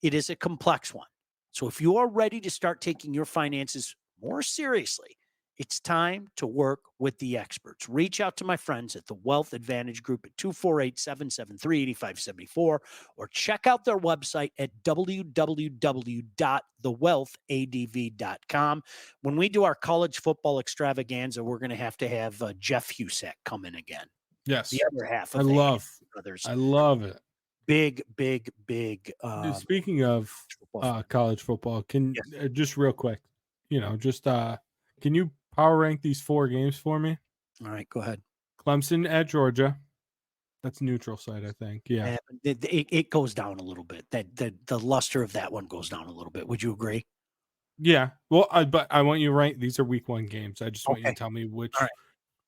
it is a complex one. So if you are ready to start taking your finances more seriously, it's time to work with the experts. Reach out to my friends at the Wealth Advantage Group at 248-773-8574 or check out their website at www.thewealthadv.com. When we do our college football extravaganza, we're going to have Jeff Husak come in again. Yes. The other half of Brothers. I love it. Big. Speaking of college football, can just real quick, can you power rank these 4 games for me? All right, go ahead. Clemson at Georgia. That's neutral site, I think. Yeah. It goes down a little bit. The luster of that one goes down a little bit. Would you agree? Yeah. Well, but I want you to rank. These are week 1 games. I just want you to tell me which. All right.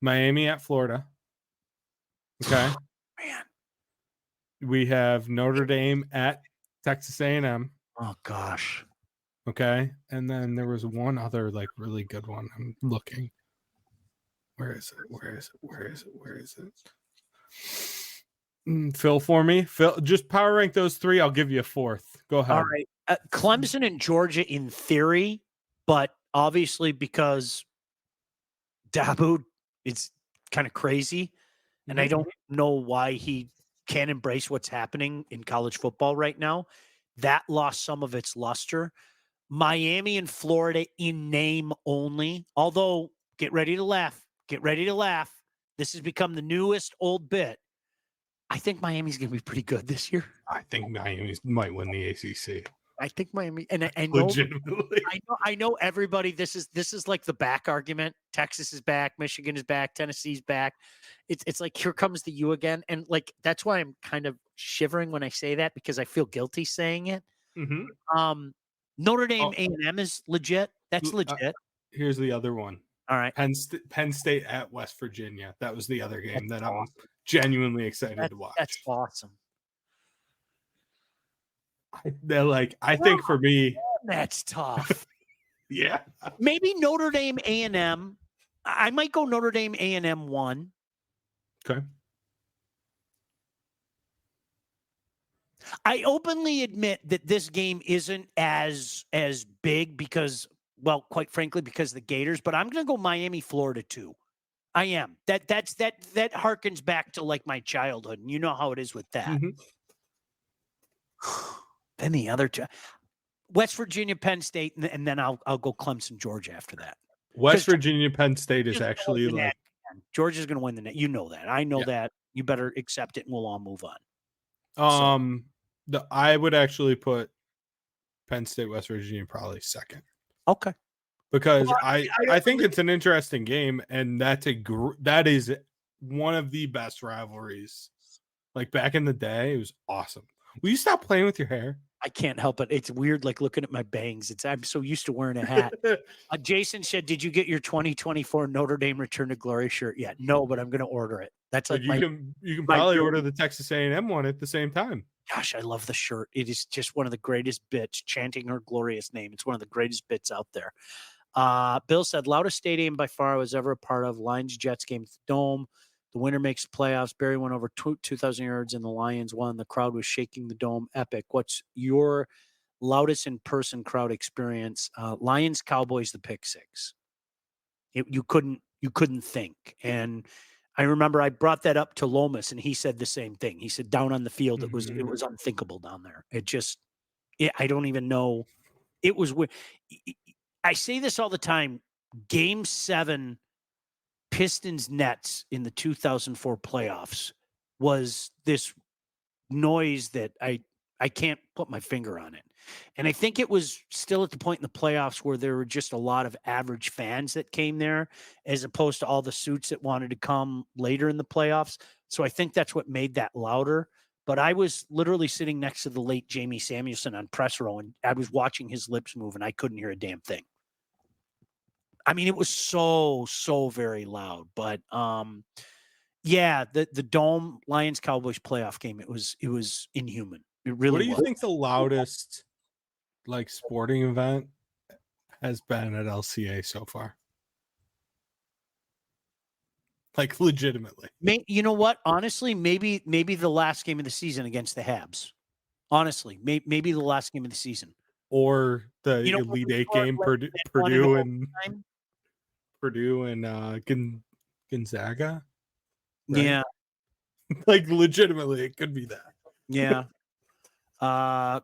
Miami at Florida. Okay. Man. We have Notre Dame at Texas A&M. Oh, gosh. Okay. And then there was one other like really good one. I'm looking. Where is it? Phil for me. Phil, just power rank those 3. I'll give you a 4th. Go ahead. All right. Clemson and Georgia in theory, but obviously because Dabu is kind of crazy, and I don't know why he can't embrace what's happening in college football right now. That lost some of its luster. Miami and Florida in name only, although Get ready to laugh. Get ready to laugh. This has become the newest old bit. I think Miami's going to be pretty good this year. I think Miami might win the ACC. I think Miami, and I know, Legitimately. I know everybody. This is like the back argument. Texas is back. Michigan is back. Tennessee's back. It's like, here comes the U again. And like, that's why I'm kind of shivering when I say that, because I feel guilty saying it. Mm-hmm. Notre Dame A&M is legit. That's legit. Here's the other one. All right. Penn State at West Virginia. That was the other game that I'm genuinely excited to watch. That's awesome. I think for me, that's tough. Yeah. Maybe Notre Dame A&M. I might go Notre Dame A&M 1. Okay. I openly admit that this game isn't as big because, well, quite frankly, because of the Gators, but I'm going to go Miami, Florida 2. I am. That harkens back to like my childhood, and you know how it is with that. Mm-hmm. Then the other two, West Virginia, Penn State, and then I'll go Clemson, Georgia after that. West Virginia, Penn State is actually like Georgia's going to win the net. You know that. I know that. You better accept it, and we'll all move on. I would actually put Penn State, West Virginia probably second. Okay. Because I think it's an interesting game, and that is one of the best rivalries. Like back in the day, it was awesome. Will you stop playing with your hair? I can't help it. It's weird, like looking at my bangs. I'm so used to wearing a hat. Jason said, "Did you get your 2024 Notre Dame Return to Glory shirt yet?" No, but I'm going to order it. That's like you can probably order the Texas A&M one at the same time. Gosh, I love the shirt. It is just one of the greatest bits, chanting her glorious name. It's one of the greatest bits out there. Bill said, loudest stadium by far I was ever a part of. Lions Jets game at the Dome. The winner makes playoffs. Barry went over 2,000 yards and the Lions won. The crowd was shaking the Dome. Epic. What's your loudest in-person crowd experience? Lions Cowboys, the pick six. You couldn't think. And I remember I brought that up to Lomas, and he said the same thing. He said down on the field, it was unthinkable down there. I don't even know. It was weird. I say this all the time. Game 7 Pistons Nets in the 2004 playoffs was this noise that I can't put my finger on it. And I think it was still at the point in the playoffs where there were just a lot of average fans that came there, as opposed to all the suits that wanted to come later in the playoffs. So I think that's what made that louder. But I was literally sitting next to the late Jamie Samuelson on press row, and I was watching his lips move, and I couldn't hear a damn thing. I mean, it was so very loud. But yeah, the Dome Lions Cowboys playoff game, it was inhuman. It really was. What do you think the loudest like sporting event has been at LCA so far? Like legitimately. You know what? Honestly, maybe the last game of the season against the Habs. Honestly, maybe the last game of the season. Or the Elite Eight game, Purdue and Gonzaga. Right? Yeah. Like legitimately, it could be that. Yeah.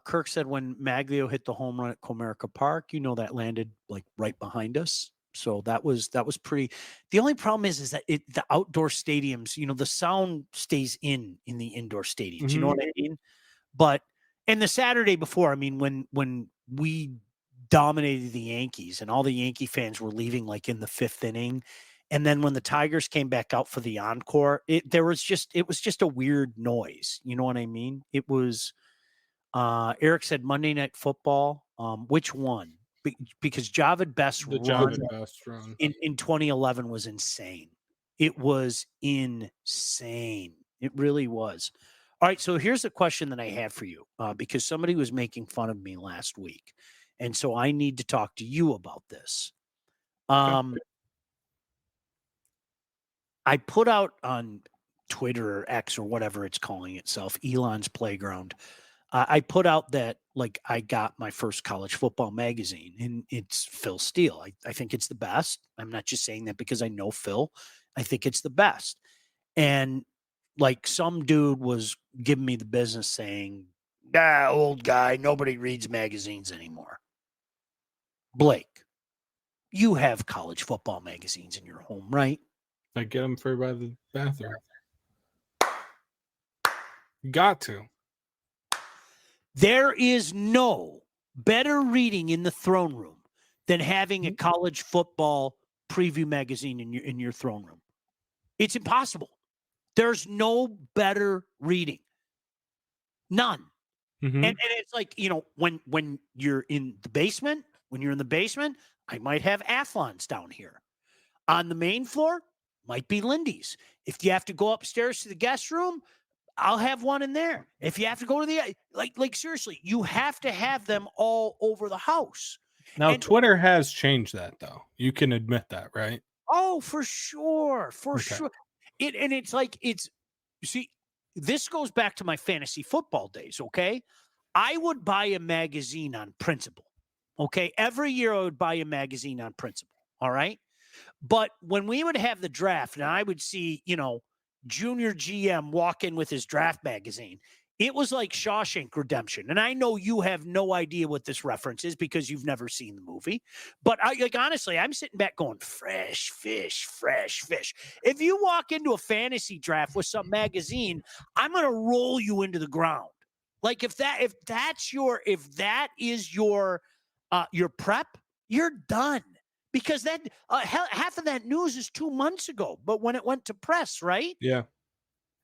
Kirk said when Maglio hit the home run at Comerica Park, that landed like right behind us. So that was pretty. The only problem is that the outdoor stadiums, the sound stays in the indoor stadiums. Mm-hmm. You know what I mean? But and the Saturday before, I mean, when we dominated the Yankees and all the Yankee fans were leaving like in the 5th inning, and then when the Tigers came back out for the encore, it was just a weird noise. You know what I mean? It was. Eric said Monday Night Football. Which one? Because Javid Best run in 2011 was insane. It was insane. It really was. All right, so here's a question that I had for you, because somebody was making fun of me last week, and so I need to talk to you about this. I put out on Twitter or X or whatever it's calling itself, Elon's Playground. I put out that like I got my first college football magazine, and it's Phil Steele. I think it's the best. I'm not just saying that because I know Phil. I think it's the best. And like some dude was giving me the business saying, old guy, nobody reads magazines anymore. Blake, You have college football magazines in your home, right? I get them for by the bathroom. Got to. There is no better reading in the throne room than having a college football preview magazine in your throne room. It's impossible. There's no better reading. None. Mm-hmm. And it's like, when you're in the basement, I might have Athlon's down here. On the main floor, might be Lindy's. If you have to go upstairs to the guest room, I'll have one in there. If you have to go to the like seriously, you have to have them all over the house. Now, And Twitter has changed that, though. You can admit that, right? oh, for sure, Okay. sure. It's like you see, this goes back to my fantasy football days. Okay, I would buy a magazine on principle. Okay, every year I would buy a magazine on principle. All right. But when we would have the draft, and I would see, junior GM walk in with his draft magazine, it was like Shawshank Redemption. And I know you have no idea what this reference is because you've never seen the movie. But honestly, I'm sitting back going, fresh fish, fresh fish. If you walk into a fantasy draft with some magazine, I'm going to roll you into the ground. Like if that is your prep, you're done. Because that half of that news is 2 months ago, but when it went to press, right? Yeah.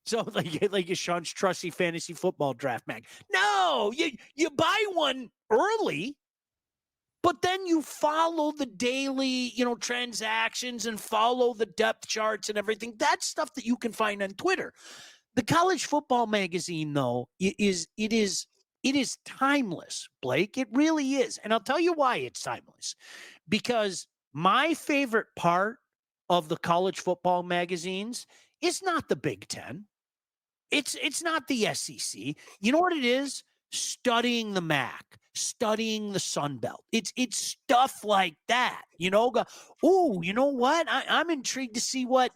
So like Sean's trusty fantasy football draft mag. No, you buy one early, but then you follow the daily, transactions and follow the depth charts and everything. That's stuff that you can find on Twitter. The college football magazine, though, it is timeless, Blake. It really is, and I'll tell you why it's timeless. Because my favorite part of the college football magazines is not the Big Ten. It's not the SEC. You know what it is? Studying the MAC, studying the Sun Belt. It's stuff like that. You know what? I'm intrigued to see what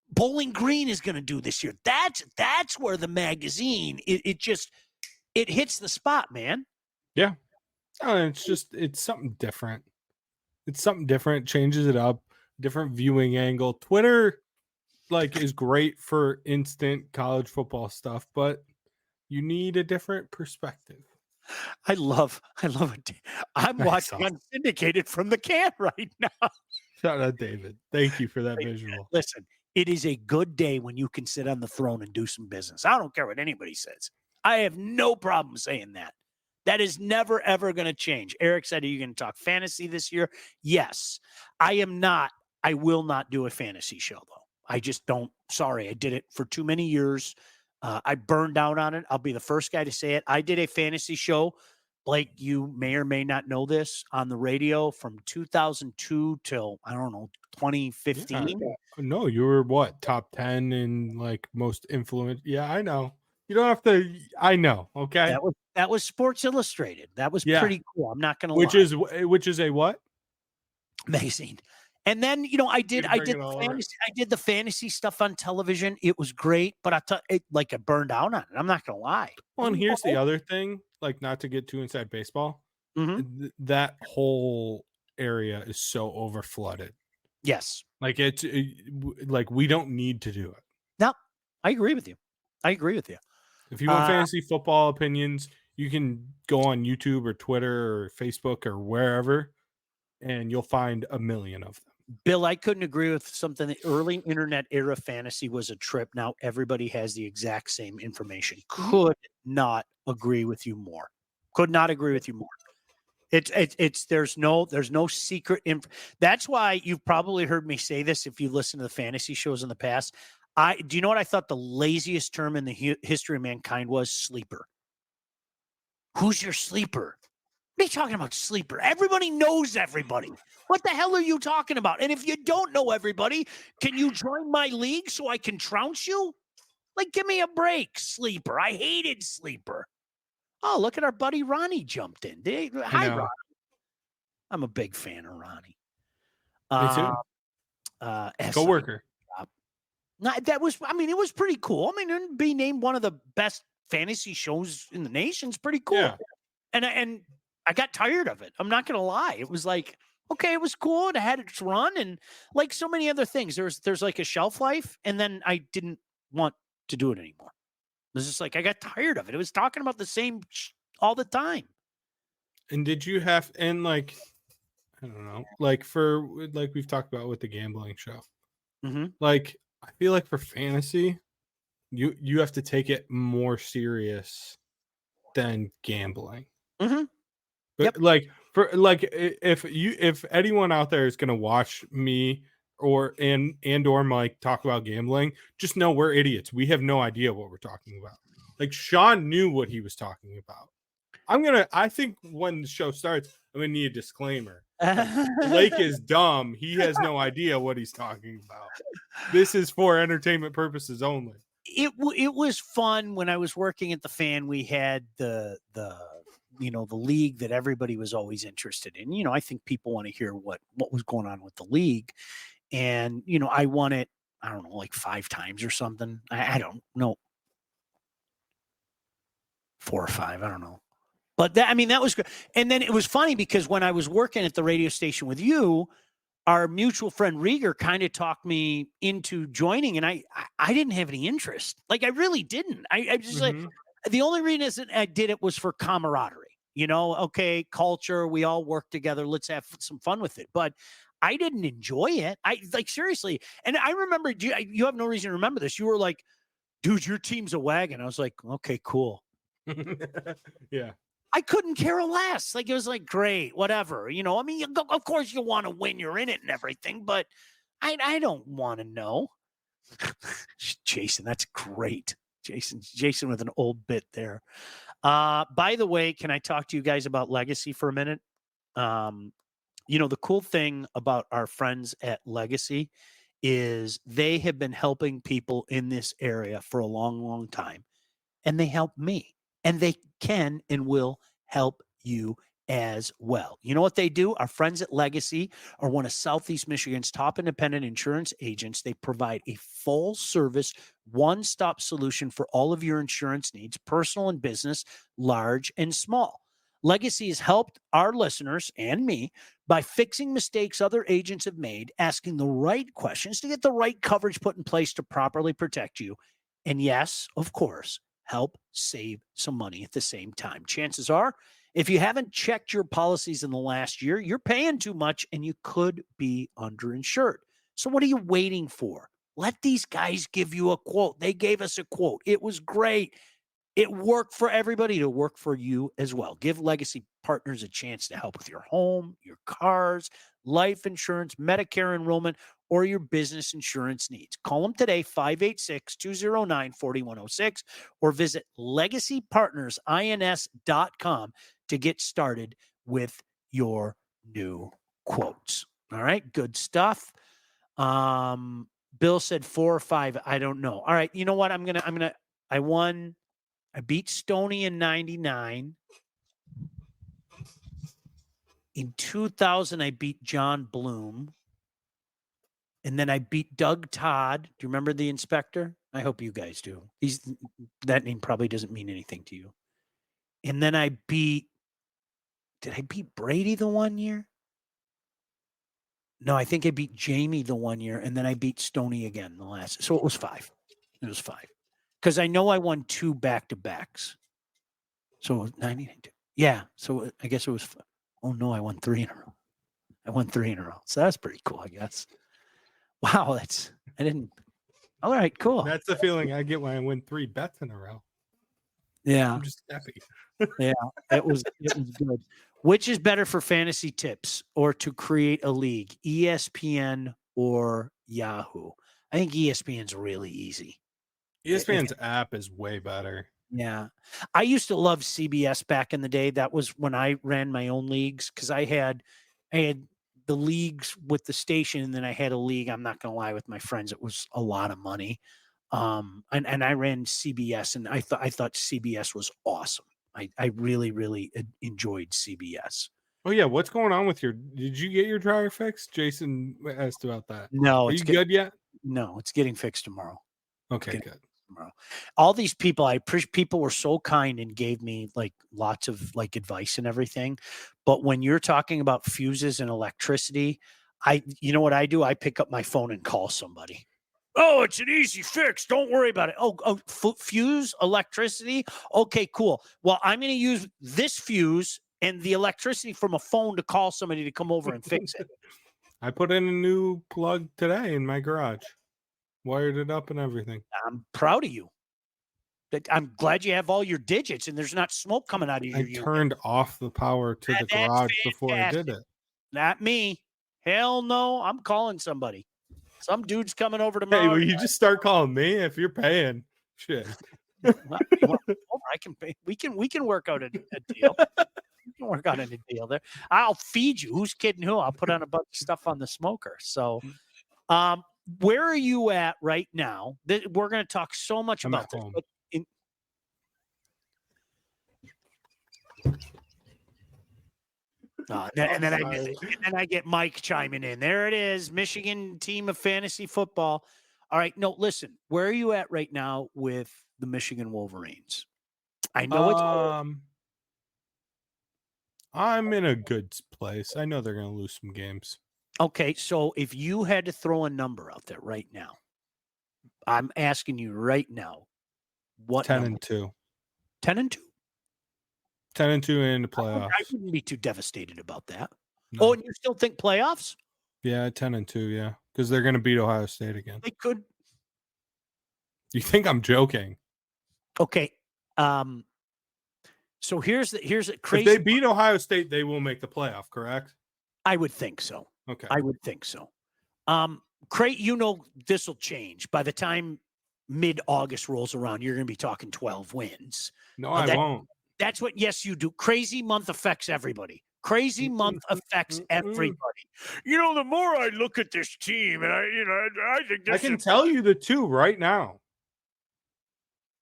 Bowling Green is going to do this year. That's where the magazine it hits the spot, man. Yeah. It's something different. It's something different, changes it up, different viewing angle. Twitter is great for instant college football stuff, but you need a different perspective. I love it. I'm watching on syndicated from the can right now. Shout out David. Thank you for that visual. Listen, it is a good day when you can sit on the throne and do some business. I don't care what anybody says. I have no problem saying that. That is never, ever going to change. Eric said, are you going to talk fantasy this year? Yes. I am not. I will not do a fantasy show, though. I just don't. Sorry, I did it for too many years. I burned out on it. I'll be the first guy to say it. I did a fantasy show. Blake, you may or may not know this, on the radio from 2002 till, I don't know, 2015. Yeah. No, you were what? Top 10 in most influential. Yeah, I know. You don't have to. I know. Okay. That was Sports Illustrated. That was pretty cool. I'm not going to lie. Which is a what? Amazing. And then, I did the fantasy stuff on television. It was great, but I burned out on it. I'm not going to lie. Well, and here's the other thing, not to get too inside baseball. Mm-hmm. That whole area is so over flooded. Yes. We don't need to do it. No, I agree with you. If you want fantasy football opinions, you can go on YouTube or Twitter or Facebook or wherever, and you'll find a million of them. Bill, I couldn't agree with something. The early internet era fantasy was a trip. Now everybody has the exact same information. Could not agree with you more. There's no secret That's why you've probably heard me say this if you listen to the fantasy shows in the past. Do you know what I thought the laziest term in the history of mankind was? Sleeper. Who's your sleeper? What are you talking about, sleeper? Everybody knows everybody. What the hell are you talking about? And if you don't know everybody, can you join my league so I can trounce you? Give me a break, sleeper. I hated sleeper. Oh, look at our buddy Ronnie jumped in. Hi, Ronnie. I'm a big fan of Ronnie. Me too. Coworker. It was pretty cool. To be named one of the best fantasy shows in the nation is pretty cool. Yeah. And I got tired of it. I'm not going to lie. It was like, okay, it was cool. It had its run, and like so many other things, there's like a shelf life, and then I didn't want to do it anymore. It was just like I got tired of it. It was talking about the same all the time. And did you have and like I don't know, like for like we've talked about with the gambling show, Mm-hmm. like I feel like for fantasy, you have to take it more serious than gambling. Mm-hmm. But Yep. like for like if anyone out there is gonna watch me or Mike talk about gambling, just know we're idiots. We have no idea what we're talking about. Like Sean knew what he was talking about. I think when the show starts, I'm gonna need a disclaimer. Like, Blake is dumb. He has no idea what he's talking about. This is for entertainment purposes only. It was fun when I was working at the Fan. We had the the league that everybody was always interested in. I think people want to hear what was going on with the league, and I won it. I don't know, like 5 times or something. I don't know, 4 or 5. I don't know. But that was good. And then it was funny because when I was working at the radio station with you, our mutual friend Rieger kind of talked me into joining, and I didn't have any interest. Like I really didn't. I just like the only reason I did it was for camaraderie. Okay, culture. We all work together. Let's have some fun with it. But I didn't enjoy it. I like seriously. And I remember you have no reason to remember this. You were like, "Dude, your team's a wagon." I was like, "Okay, cool." Yeah. I couldn't care less. Like it was like great, whatever. I mean, of course you want to win, you're in it and everything, but I don't want to know. Jason, that's great. Jason with an old bit there. By the way, can I talk to you guys about Legacy for a minute? The cool thing about our friends at Legacy is they have been helping people in this area for a long, long time, and they help me, and they can and will help you as well. You know what they do? Our friends at Legacy are one of Southeast Michigan's top independent insurance agents. They provide a full service, one stop solution for all of your insurance needs, personal and business, large and small. Legacy has helped our listeners and me by fixing mistakes other agents have made, asking the right questions to get the right coverage put in place to properly protect you. And yes, of course, help save some money at the same time. Chances are, if you haven't checked your policies in the last year, you're paying too much and you could be underinsured. So what are you waiting for? Let these guys give you a quote. They gave us a quote. It was great. It worked for everybody to work for you as well. Give Legacy Partners a chance to help with your home, your cars, life insurance, Medicare enrollment, or your business insurance needs. Call them today, 586-209-4106, or visit legacypartnersins.com to get started with your new quotes. All right, good stuff. Bill said 4 or 5. I don't know. All right, you know what? I beat Stoney in 99. In 2000, I beat John Bloom. And then I beat Doug Todd. Do you remember the inspector? I hope you guys do. That name probably doesn't mean anything to you. And then did I beat Brady the one year? No, I think I beat Jamie the one year. And then I beat Stoney again the last. So it was 5. It was 5. Because I know I won 2 back-to-backs. So it was 99. Yeah. So I guess it was. Oh no, I won 3 in a row. So that's pretty cool, I guess. Wow, all right, cool. That's the feeling I get when I win 3 bets in a row. Yeah. I'm just happy. Yeah, it was good. Which is better for fantasy tips or to create a league, ESPN or Yahoo? I think ESPN's really easy. ESPN's app is way better. Yeah. I used to love CBS back in the day. That was when I ran my own leagues because I had the leagues with the station, and then I had a league, I'm not going to lie, with my friends. It was a lot of money. And I ran CBS, and I thought CBS was awesome. I really, really enjoyed CBS. Oh yeah, what's going on with did you get your dryer fixed? Jason asked about that. No, Are you good yet? No, it's getting fixed tomorrow. Okay, good. tomorrow. All these people, I appreciate people were so kind and gave me like lots of like advice and everything. But when you're talking about fuses and electricity, you know what I do? I pick up my phone and call somebody. Oh, it's an easy fix. Don't worry about it. Fuse, electricity. Okay, cool. Well, I'm going to use this fuse and the electricity from a phone to call somebody to come over and fix it. I put in a new plug today in my garage, wired it up and everything. I'm proud of you. I'm glad you have all your digits and there's not smoke coming out of your I unit. turned off the power to the garage before I did it. Not me. Hell no. I'm calling somebody. Some dude's coming over tomorrow. Hey, will you just start calling me if you're paying? Shit. Well, I can pay. We can work out a deal. We can work out a deal there. I'll feed you. Who's kidding who? I'll put on a bunch of stuff on the smoker. So, where are you at right now? We're going to talk so much I'm about at this. home. But and then I get Mike chiming in. There it is, Michigan team of fantasy football. All right, no, listen. Where are you at right now with the Michigan Wolverines? I know it's hard. I'm in a good place. I know they're going to lose some games. Okay, so if you had to throw a number out there right now, I'm asking you right now, what 10-2. 10-2? 10-2 in the playoffs. I wouldn't be too devastated about that. No. Oh, and you still think playoffs? Yeah, 10-2, yeah. Because they're going to beat Ohio State again. They could. You think I'm joking? Okay. So here's the crazy. If they beat Ohio State, they will make the playoff, correct? I would think so. Okay. I would think so. You know, this will change by the time mid-August rolls around. You're going to be talking 12 wins. No, I won't. That's what, yes, you do. Crazy month affects everybody. Crazy month affects everybody. You know, the more I look at this team, and I think I can tell you the two right now.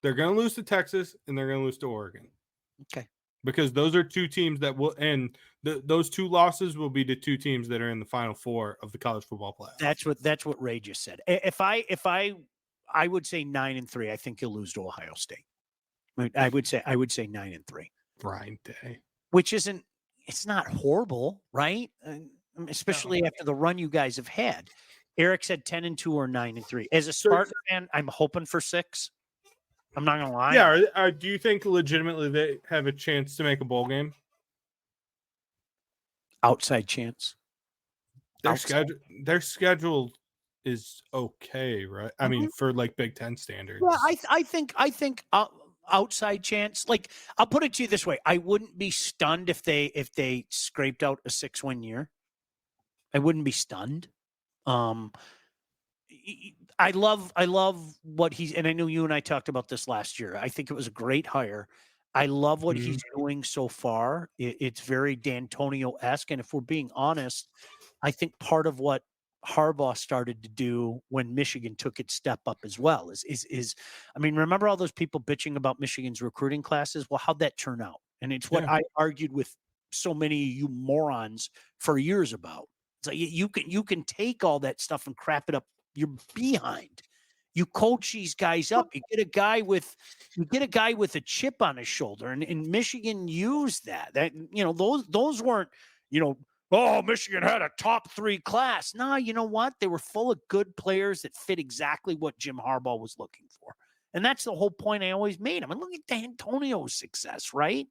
They're going to lose to Texas and they're going to lose to Oregon. Okay. Because those are two teams that will, and those two losses will be the two teams that are in the Final Four of the college football playoff. That's what Ray just said. If I would say 9-3. I think you'll lose to Ohio State. I would say 9-3. Brian Day, which it's not horrible, right? Especially after the run you guys have had. Eric said 10-2 or 9-3. As a Spartan fan, I'm hoping for 6. I'm not gonna lie. Yeah. Do you think legitimately they have a chance to make a bowl game? Outside chance. Their schedule is okay, right? I mean, for like Big Ten standards. Yeah, I think outside chance. Like, I'll put it to you this way: I wouldn't be stunned if they scraped out a 6-win year. I wouldn't be stunned. I love what he's, and I know you and I talked about this last year. I think it was a great hire. I love what he's doing so far. It's very D'Antonio-esque, and if we're being honest, I think part of what Harbaugh started to do when Michigan took its step up as well is I mean, remember all those people bitching about Michigan's recruiting classes? Well, how'd that turn out? And it's what I argued with so many of you morons for years about. It's like you can take all that stuff and crap it up your behind. You coach these guys up. You get a guy with a chip on his shoulder, and Michigan used that. That those weren't oh, Michigan had a top 3 class. No, you know what? They were full of good players that fit exactly what Jim Harbaugh was looking for. And that's the whole point I always made. I mean, look at D'Antonio's success, right?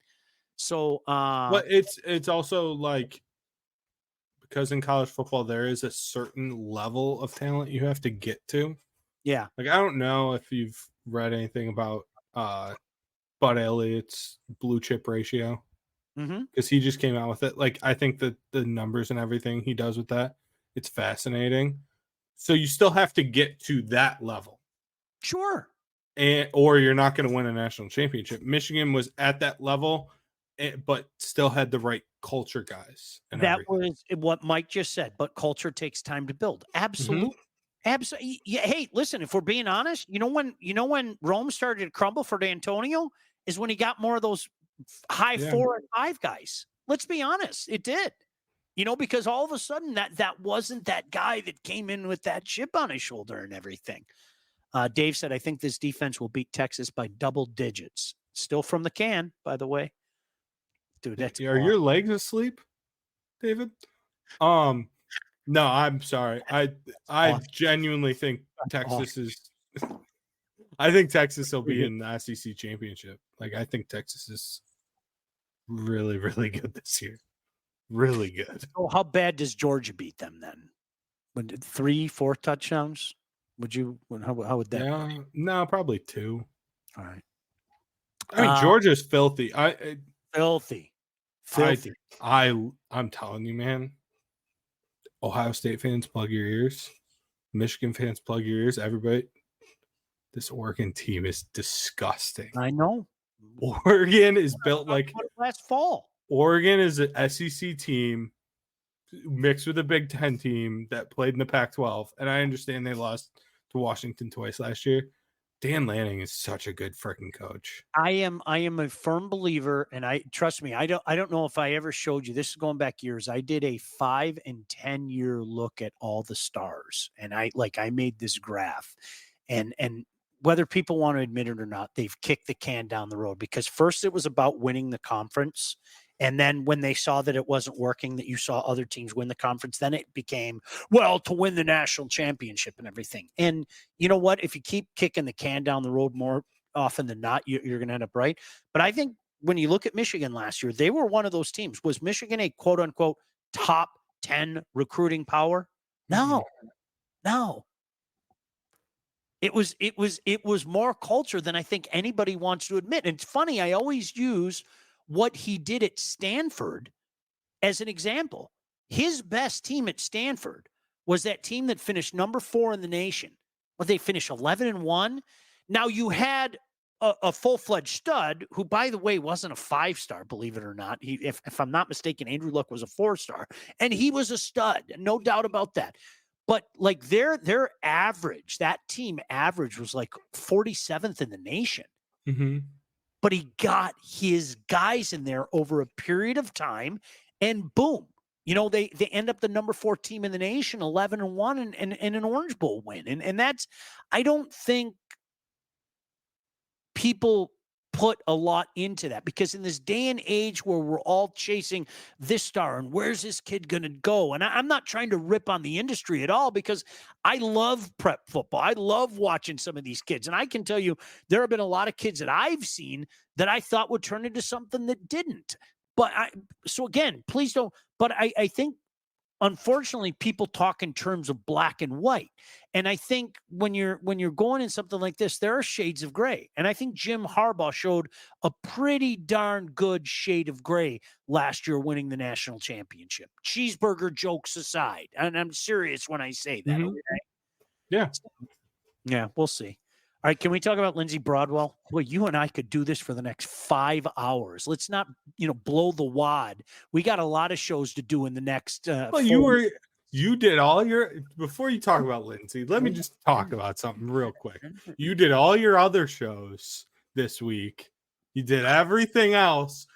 So but it's also like, because in college football there is a certain level of talent you have to get to. Yeah. Like, I don't know if you've read anything about Bud Elliott's blue chip ratio. Because he just came out with it. Like, I think that the numbers and everything he does with that, it's fascinating. So you still have to get to that level. Sure. Or you're not going to win a national championship. Michigan was at that level, but still had the right culture guys. That was what Mike just said. But culture takes time to build. Absolutely. Absolutely. Yeah, hey, listen, if we're being honest, you know when Rome started to crumble for D'Antonio is when he got more of those high 4 and 5 guys. Let's be honest. It did. Because all of a sudden that wasn't that guy that came in with that chip on his shoulder and everything. Dave said, I think this defense will beat Texas by double digits. Still from the can, by the way. Dude, that's Are your legs asleep, David? No, I'm sorry. I awesome. genuinely think Texas awesome. is I think Texas will be in the SEC championship. Like, I think Texas is really, really good this year. Really good. So how bad does Georgia beat them then? 3-4 touchdowns? Would you? How would that? Yeah, no, probably 2. All right. I mean, Georgia's filthy. Filthy. I'm telling you, man. Ohio State fans, plug your ears. Michigan fans, plug your ears. Everybody, this Oregon team is disgusting. I know. Oregon is built like last fall. Oregon is an SEC team mixed with a Big Ten team that played in the Pac-12, and I understand they lost to Washington twice last year. Dan Lanning is such a good freaking coach. I am a firm believer, and trust me, I don't know if I ever showed you. This is going back years. I did a 5 and 10 year look at all the stars, and I made this graph, and whether people want to admit it or not, they've kicked the can down the road, because first it was about winning the conference. And then when they saw that it wasn't working, that you saw other teams win the conference, then it became, well, to win the national championship and everything. And you know what? If you keep kicking the can down the road more often than not, you're going to end up right. But I think when you look at Michigan last year, they were one of those teams. Was Michigan a quote unquote top 10 recruiting power? No. It was more culture than I think anybody wants to admit. And it's funny, I always use what he did at Stanford as an example. His best team at Stanford was that team that finished number 4 in the nation. Well, they finished 11-1. Now you had a full-fledged stud who, by the way, wasn't a 5-star, believe it or not. If I'm not mistaken, Andrew Luck was a 4-star, and he was a stud, no doubt about that. But like their average, that team average was like 47th in the nation. Mm-hmm. But he got his guys in there over a period of time, and boom, they end up the number 4 team in the nation, 11-1, and an Orange Bowl win. And that's, I don't think people put a lot into that, because in this day and age where we're all chasing this star and where's this kid going to go, and I'm not trying to rip on the industry at all, because I love prep football. I love watching some of these kids, and I can tell you there have been a lot of kids that I've seen that I thought would turn into something that didn't. But so again, please don't. But I think, unfortunately, people talk in terms of black and white. And I think when you're going in something like this, there are shades of gray. And I think Jim Harbaugh showed a pretty darn good shade of gray last year, winning the national championship. Cheeseburger jokes aside. And I'm serious when I say that. Mm-hmm. Okay? Yeah, we'll see. All right, can we talk about Lindsey Broadwell? Boy, you and I could do this for the next 5 hours. Let's not, blow the wad. We got a lot of shows to do in the next. Well, you did all your, before you talk about Lindsey, let me just talk about something real quick. You did all your other shows this week. You did everything else.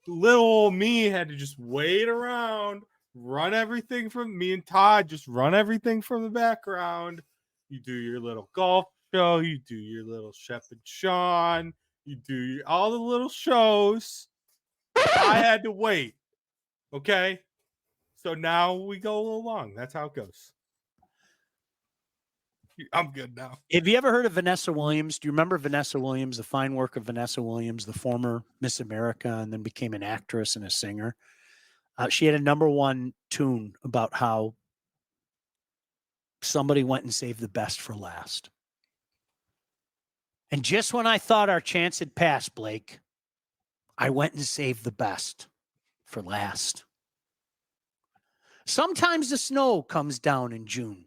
Little old me had to just wait around, run everything from me and Todd, just run everything from the background. You do your little golf show, you do your little Chef and Sean, you do all the little shows. I had to wait. Okay. So now we go along. That's how it goes. I'm good now. Have you ever heard of Vanessa Williams? Do you remember Vanessa Williams, the fine work of Vanessa Williams, the former Miss America, and then became an actress and a singer? She had a #1 tune about how somebody went and saved the best for last. And just when I thought our chance had passed, Blake, I went and saved the best for last. Sometimes the snow comes down in June.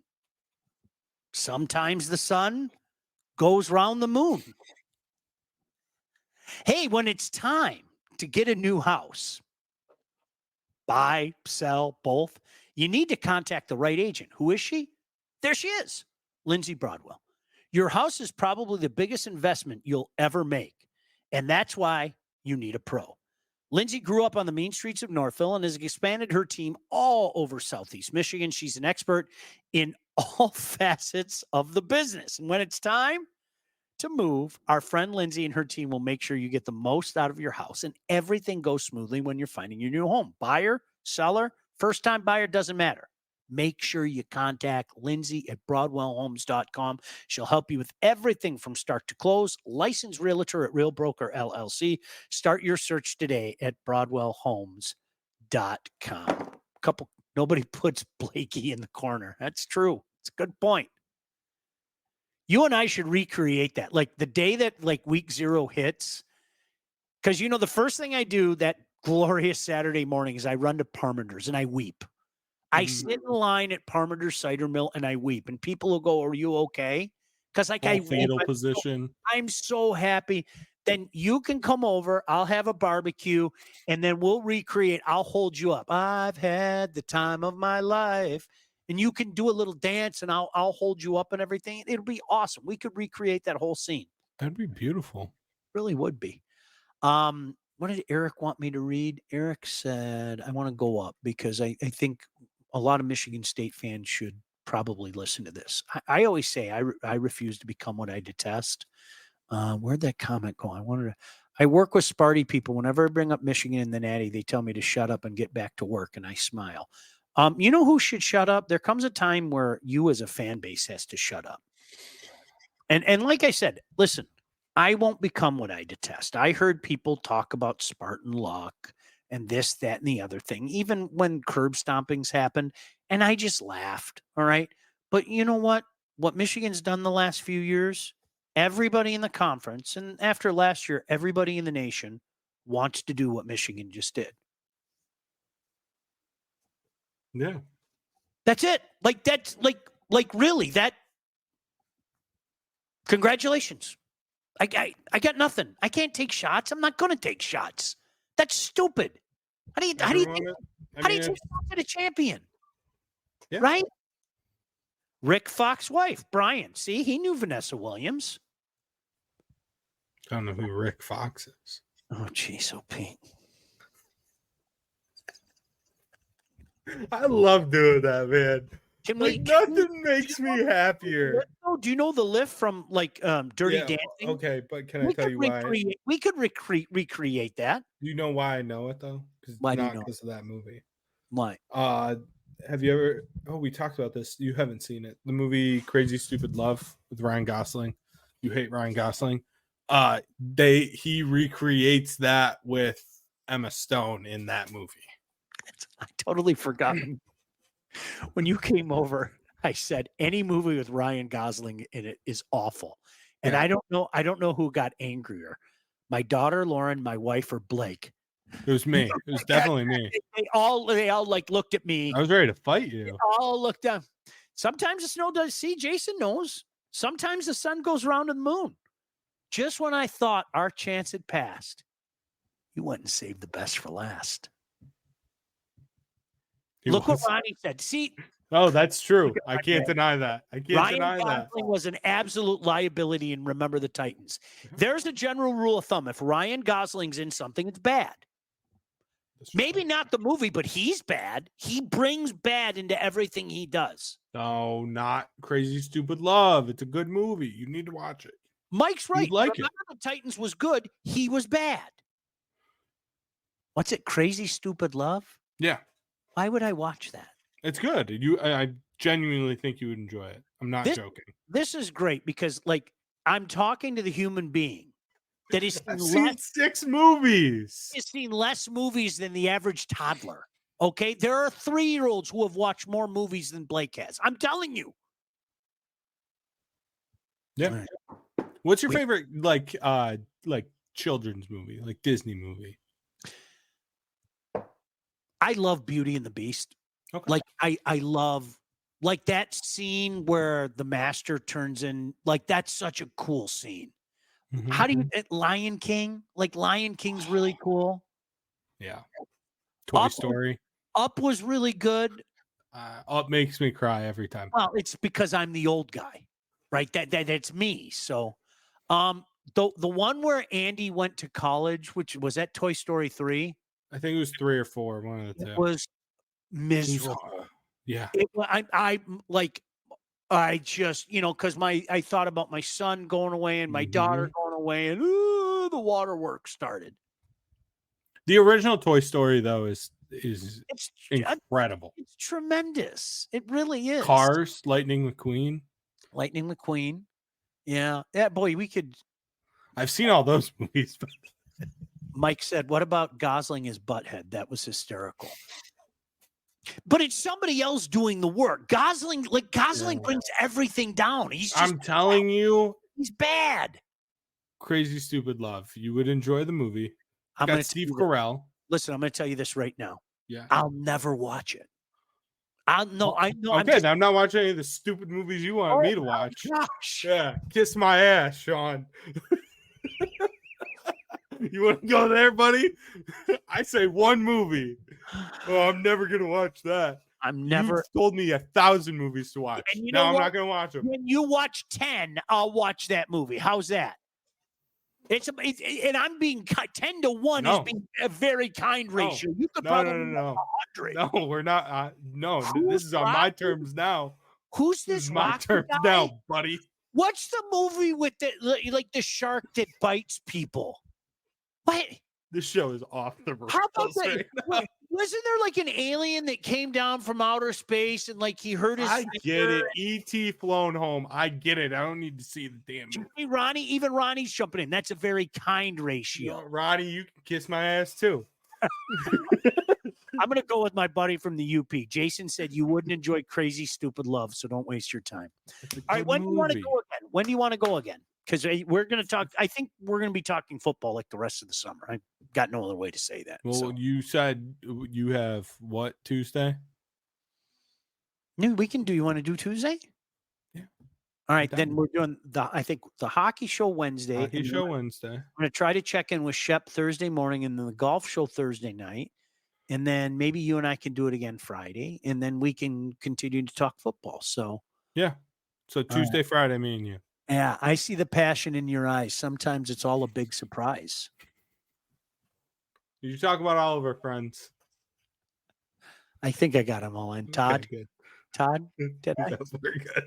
Sometimes the sun goes round the moon. Hey, when it's time to get a new house, buy, sell, both, you need to contact the right agent. Who is she? There she is, Lindsey Broadwell. Your house is probably the biggest investment you'll ever make, and that's why you need a pro. Lindsey grew up on the mean streets of Northville and has expanded her team all over Southeast Michigan. She's an expert in all facets of the business. And when it's time to move, our friend Lindsay and her team will make sure you get the most out of your house and everything goes smoothly when you're finding your new home. Buyer, seller, first time buyer, doesn't matter. Make sure you contact Lindsay at BroadwellHomes.com. She'll help you with everything from start to close. Licensed realtor at Real Broker LLC. Start your search today at BroadwellHomes.com. Nobody puts Blakey in the corner. That's true. It's a good point. You and I should recreate that. Like the day that like week 0 hits, because the first thing I do that glorious Saturday morning is I run to Parmenter's and I weep. I sit in line at Parmenter's Cider Mill and I weep. And people will go, "Are you okay?" Because like fetal position. I'm so happy. Then you can come over. I'll have a barbecue, and then we'll recreate. I'll hold you up. I've had the time of my life. And you can do a little dance, and I'll hold you up and everything. It'll be awesome. We could recreate that whole scene. That'd be beautiful. Really would be. What did Eric want me to read? Eric said, I want to go up because I think a lot of Michigan State fans should probably listen to this. I always say I refuse to become what I detest. Where'd that comment go? I work with Sparty people. Whenever I bring up Michigan in the Natty, they tell me to shut up and get back to work, and I smile. You know who should shut up? There comes a time where you as a fan base has to shut up. And like I said, listen, I won't become what I detest. I heard people talk about Spartan luck and this, that, and the other thing, even when curb stompings happened, and I just laughed. All right. But you know what? What Michigan's done the last few years, everybody in the conference, and after last year, everybody in the nation wants to do what Michigan just did. Yeah. That's it. Like that's like really that. Congratulations. I got nothing. I can't take shots. I'm not going to take shots. That's stupid. How do you take shots at a champion? Yeah. Right? Rick Fox's wife, Brian. See, he knew Vanessa Williams. I don't know who Rick Fox is. Oh, geez, Pete. I love doing that, man. Nothing makes me happier. Do you know the lift from Dirty Dancing? Okay, but can I tell you why? We could recreate that. Do you know why I know it though? Not because of that movie. Why? Have you ever? Oh, we talked about this. You haven't seen it. The movie Crazy Stupid Love with Ryan Gosling. You hate Ryan Gosling. He recreates that with Emma Stone in that movie. I totally forgot. When you came over, I said any movie with Ryan Gosling in it is awful. And I don't know who got angrier. My daughter Lauren, my wife, or Blake. It was me. It was definitely me. They all looked at me. I was ready to fight you. They all looked up. Sometimes the snow does. See, Jason knows. Sometimes the sun goes around the moon. Just when I thought our chance had passed, you went and saved the best for last. Look what Ronnie said. See. Oh, that's true. I can't deny that. Ryan Gosling was an absolute liability in Remember the Titans. There's a general rule of thumb. If Ryan Gosling's in something, it's bad. Maybe not the movie, but he's bad. He brings bad into everything he does. No, not Crazy Stupid Love. It's a good movie. You need to watch it. Mike's right. Remember the Titans was good. He was bad. What's it? Crazy Stupid Love? Yeah. Why would I watch that? It's good. I genuinely think you would enjoy it. I'm not joking. This is great because, I'm talking to the human being that has seen 6 movies. He's seen less movies than the average toddler. Okay, there are 3-year-olds who have watched more movies than Blake has. I'm telling you. Yeah. What's your favorite children's movie, like Disney movie? I love Beauty and the Beast. Okay. I love that scene where the master turns in. That's such a cool scene. Mm-hmm. How do you Lion King? Lion King's really cool. Yeah. Toy Story. Up was really good. Up makes me cry every time. Well, it's because I'm the old guy, right? That's me. So, the one where Andy went to college, which was that Toy Story 3. I think it was 3 or 4. One of the two. It was miserable. Yeah. I I just, because I thought about my son going away and my daughter going away, and the waterworks started. The original Toy Story, though, is It's incredible. It's tremendous. It really is. Cars, Lightning McQueen. Lightning McQueen. Yeah. Yeah, boy, we could. I've seen all those movies. Mike said, what about Gosling as Butthead? That was hysterical. But it's somebody else doing the work. Gosling brings everything down. I'm telling you, he's bad. Crazy Stupid Love. You would enjoy the movie. I'm got Steve Carell. Listen, I'm going to tell you this right now. Yeah. I'll never watch it. I know. Okay, I'm not watching any of the stupid movies you want me to watch. Gosh. Yeah, kiss my ass, Sean. You want to go there, buddy? I say one movie. Oh, I'm never gonna watch that. You told me 1,000 movies to watch. And I'm not gonna watch them. When you watch 10, I'll watch that movie. How's that? And I'm being 10 to 1 is being a very kind ratio. You could probably 100. No, we're not. No, this is on my terms now. Who's this? My terms now, buddy. What's the movie with the shark that bites people? What? This show is off the rails. How about that? Right, wasn't there like an alien that came down from outer space and like he hurt his? I get it. E.T. flown home. I get it. I don't need to see the damn movie. Even Ronnie's jumping in. That's a very kind ratio. Ronnie, you can kiss my ass too. I'm going to go with my buddy from the UP. Jason said you wouldn't enjoy Crazy Stupid Love, so don't waste your time. All right, when do you want to go again? When do you want to go again? Because we're going to talk. I think we're going to be talking football like the rest of the summer. I've got no other way to say that. Well, you said you have what, Tuesday? No, we can do. You want to do Tuesday? Yeah. All right, then we're doing I think the hockey show Wednesday. Hockey show Wednesday. I'm going to try to check in with Shep Thursday morning, and then the golf show Thursday night, and then maybe you and I can do it again Friday, and then we can continue to talk football. So yeah. So Tuesday, Friday, me and you. Yeah, I see the passion in your eyes. Sometimes it's all a big surprise. Did you talk about all of our friends? I think I got them all in. Todd? Okay, good. Todd? Did I? That's very good.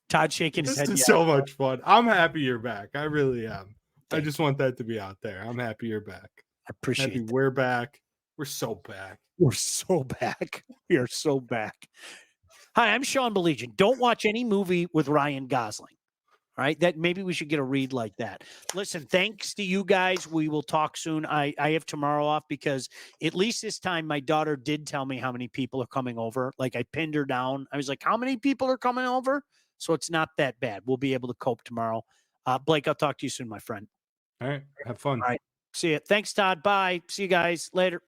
Todd shaking his head. This is so much fun. I'm happy you're back. I really am. I just want that to be out there. I'm happy you're back. I appreciate it. We're back. We're so back. We're so back. We are so back. Hi, I'm Sean Baligian. Don't watch any movie with Ryan Gosling. All right, that maybe we should get a read like that. Listen, thanks to you guys. We will talk soon. I have tomorrow off because at least this time my daughter did tell me how many people are coming over. Like I pinned her down. I was like, how many people are coming over? So it's not that bad. We'll be able to cope tomorrow. Blake, I'll talk to you soon, my friend. All right, have fun. All right, see you. Thanks, Todd. Bye. See you guys later.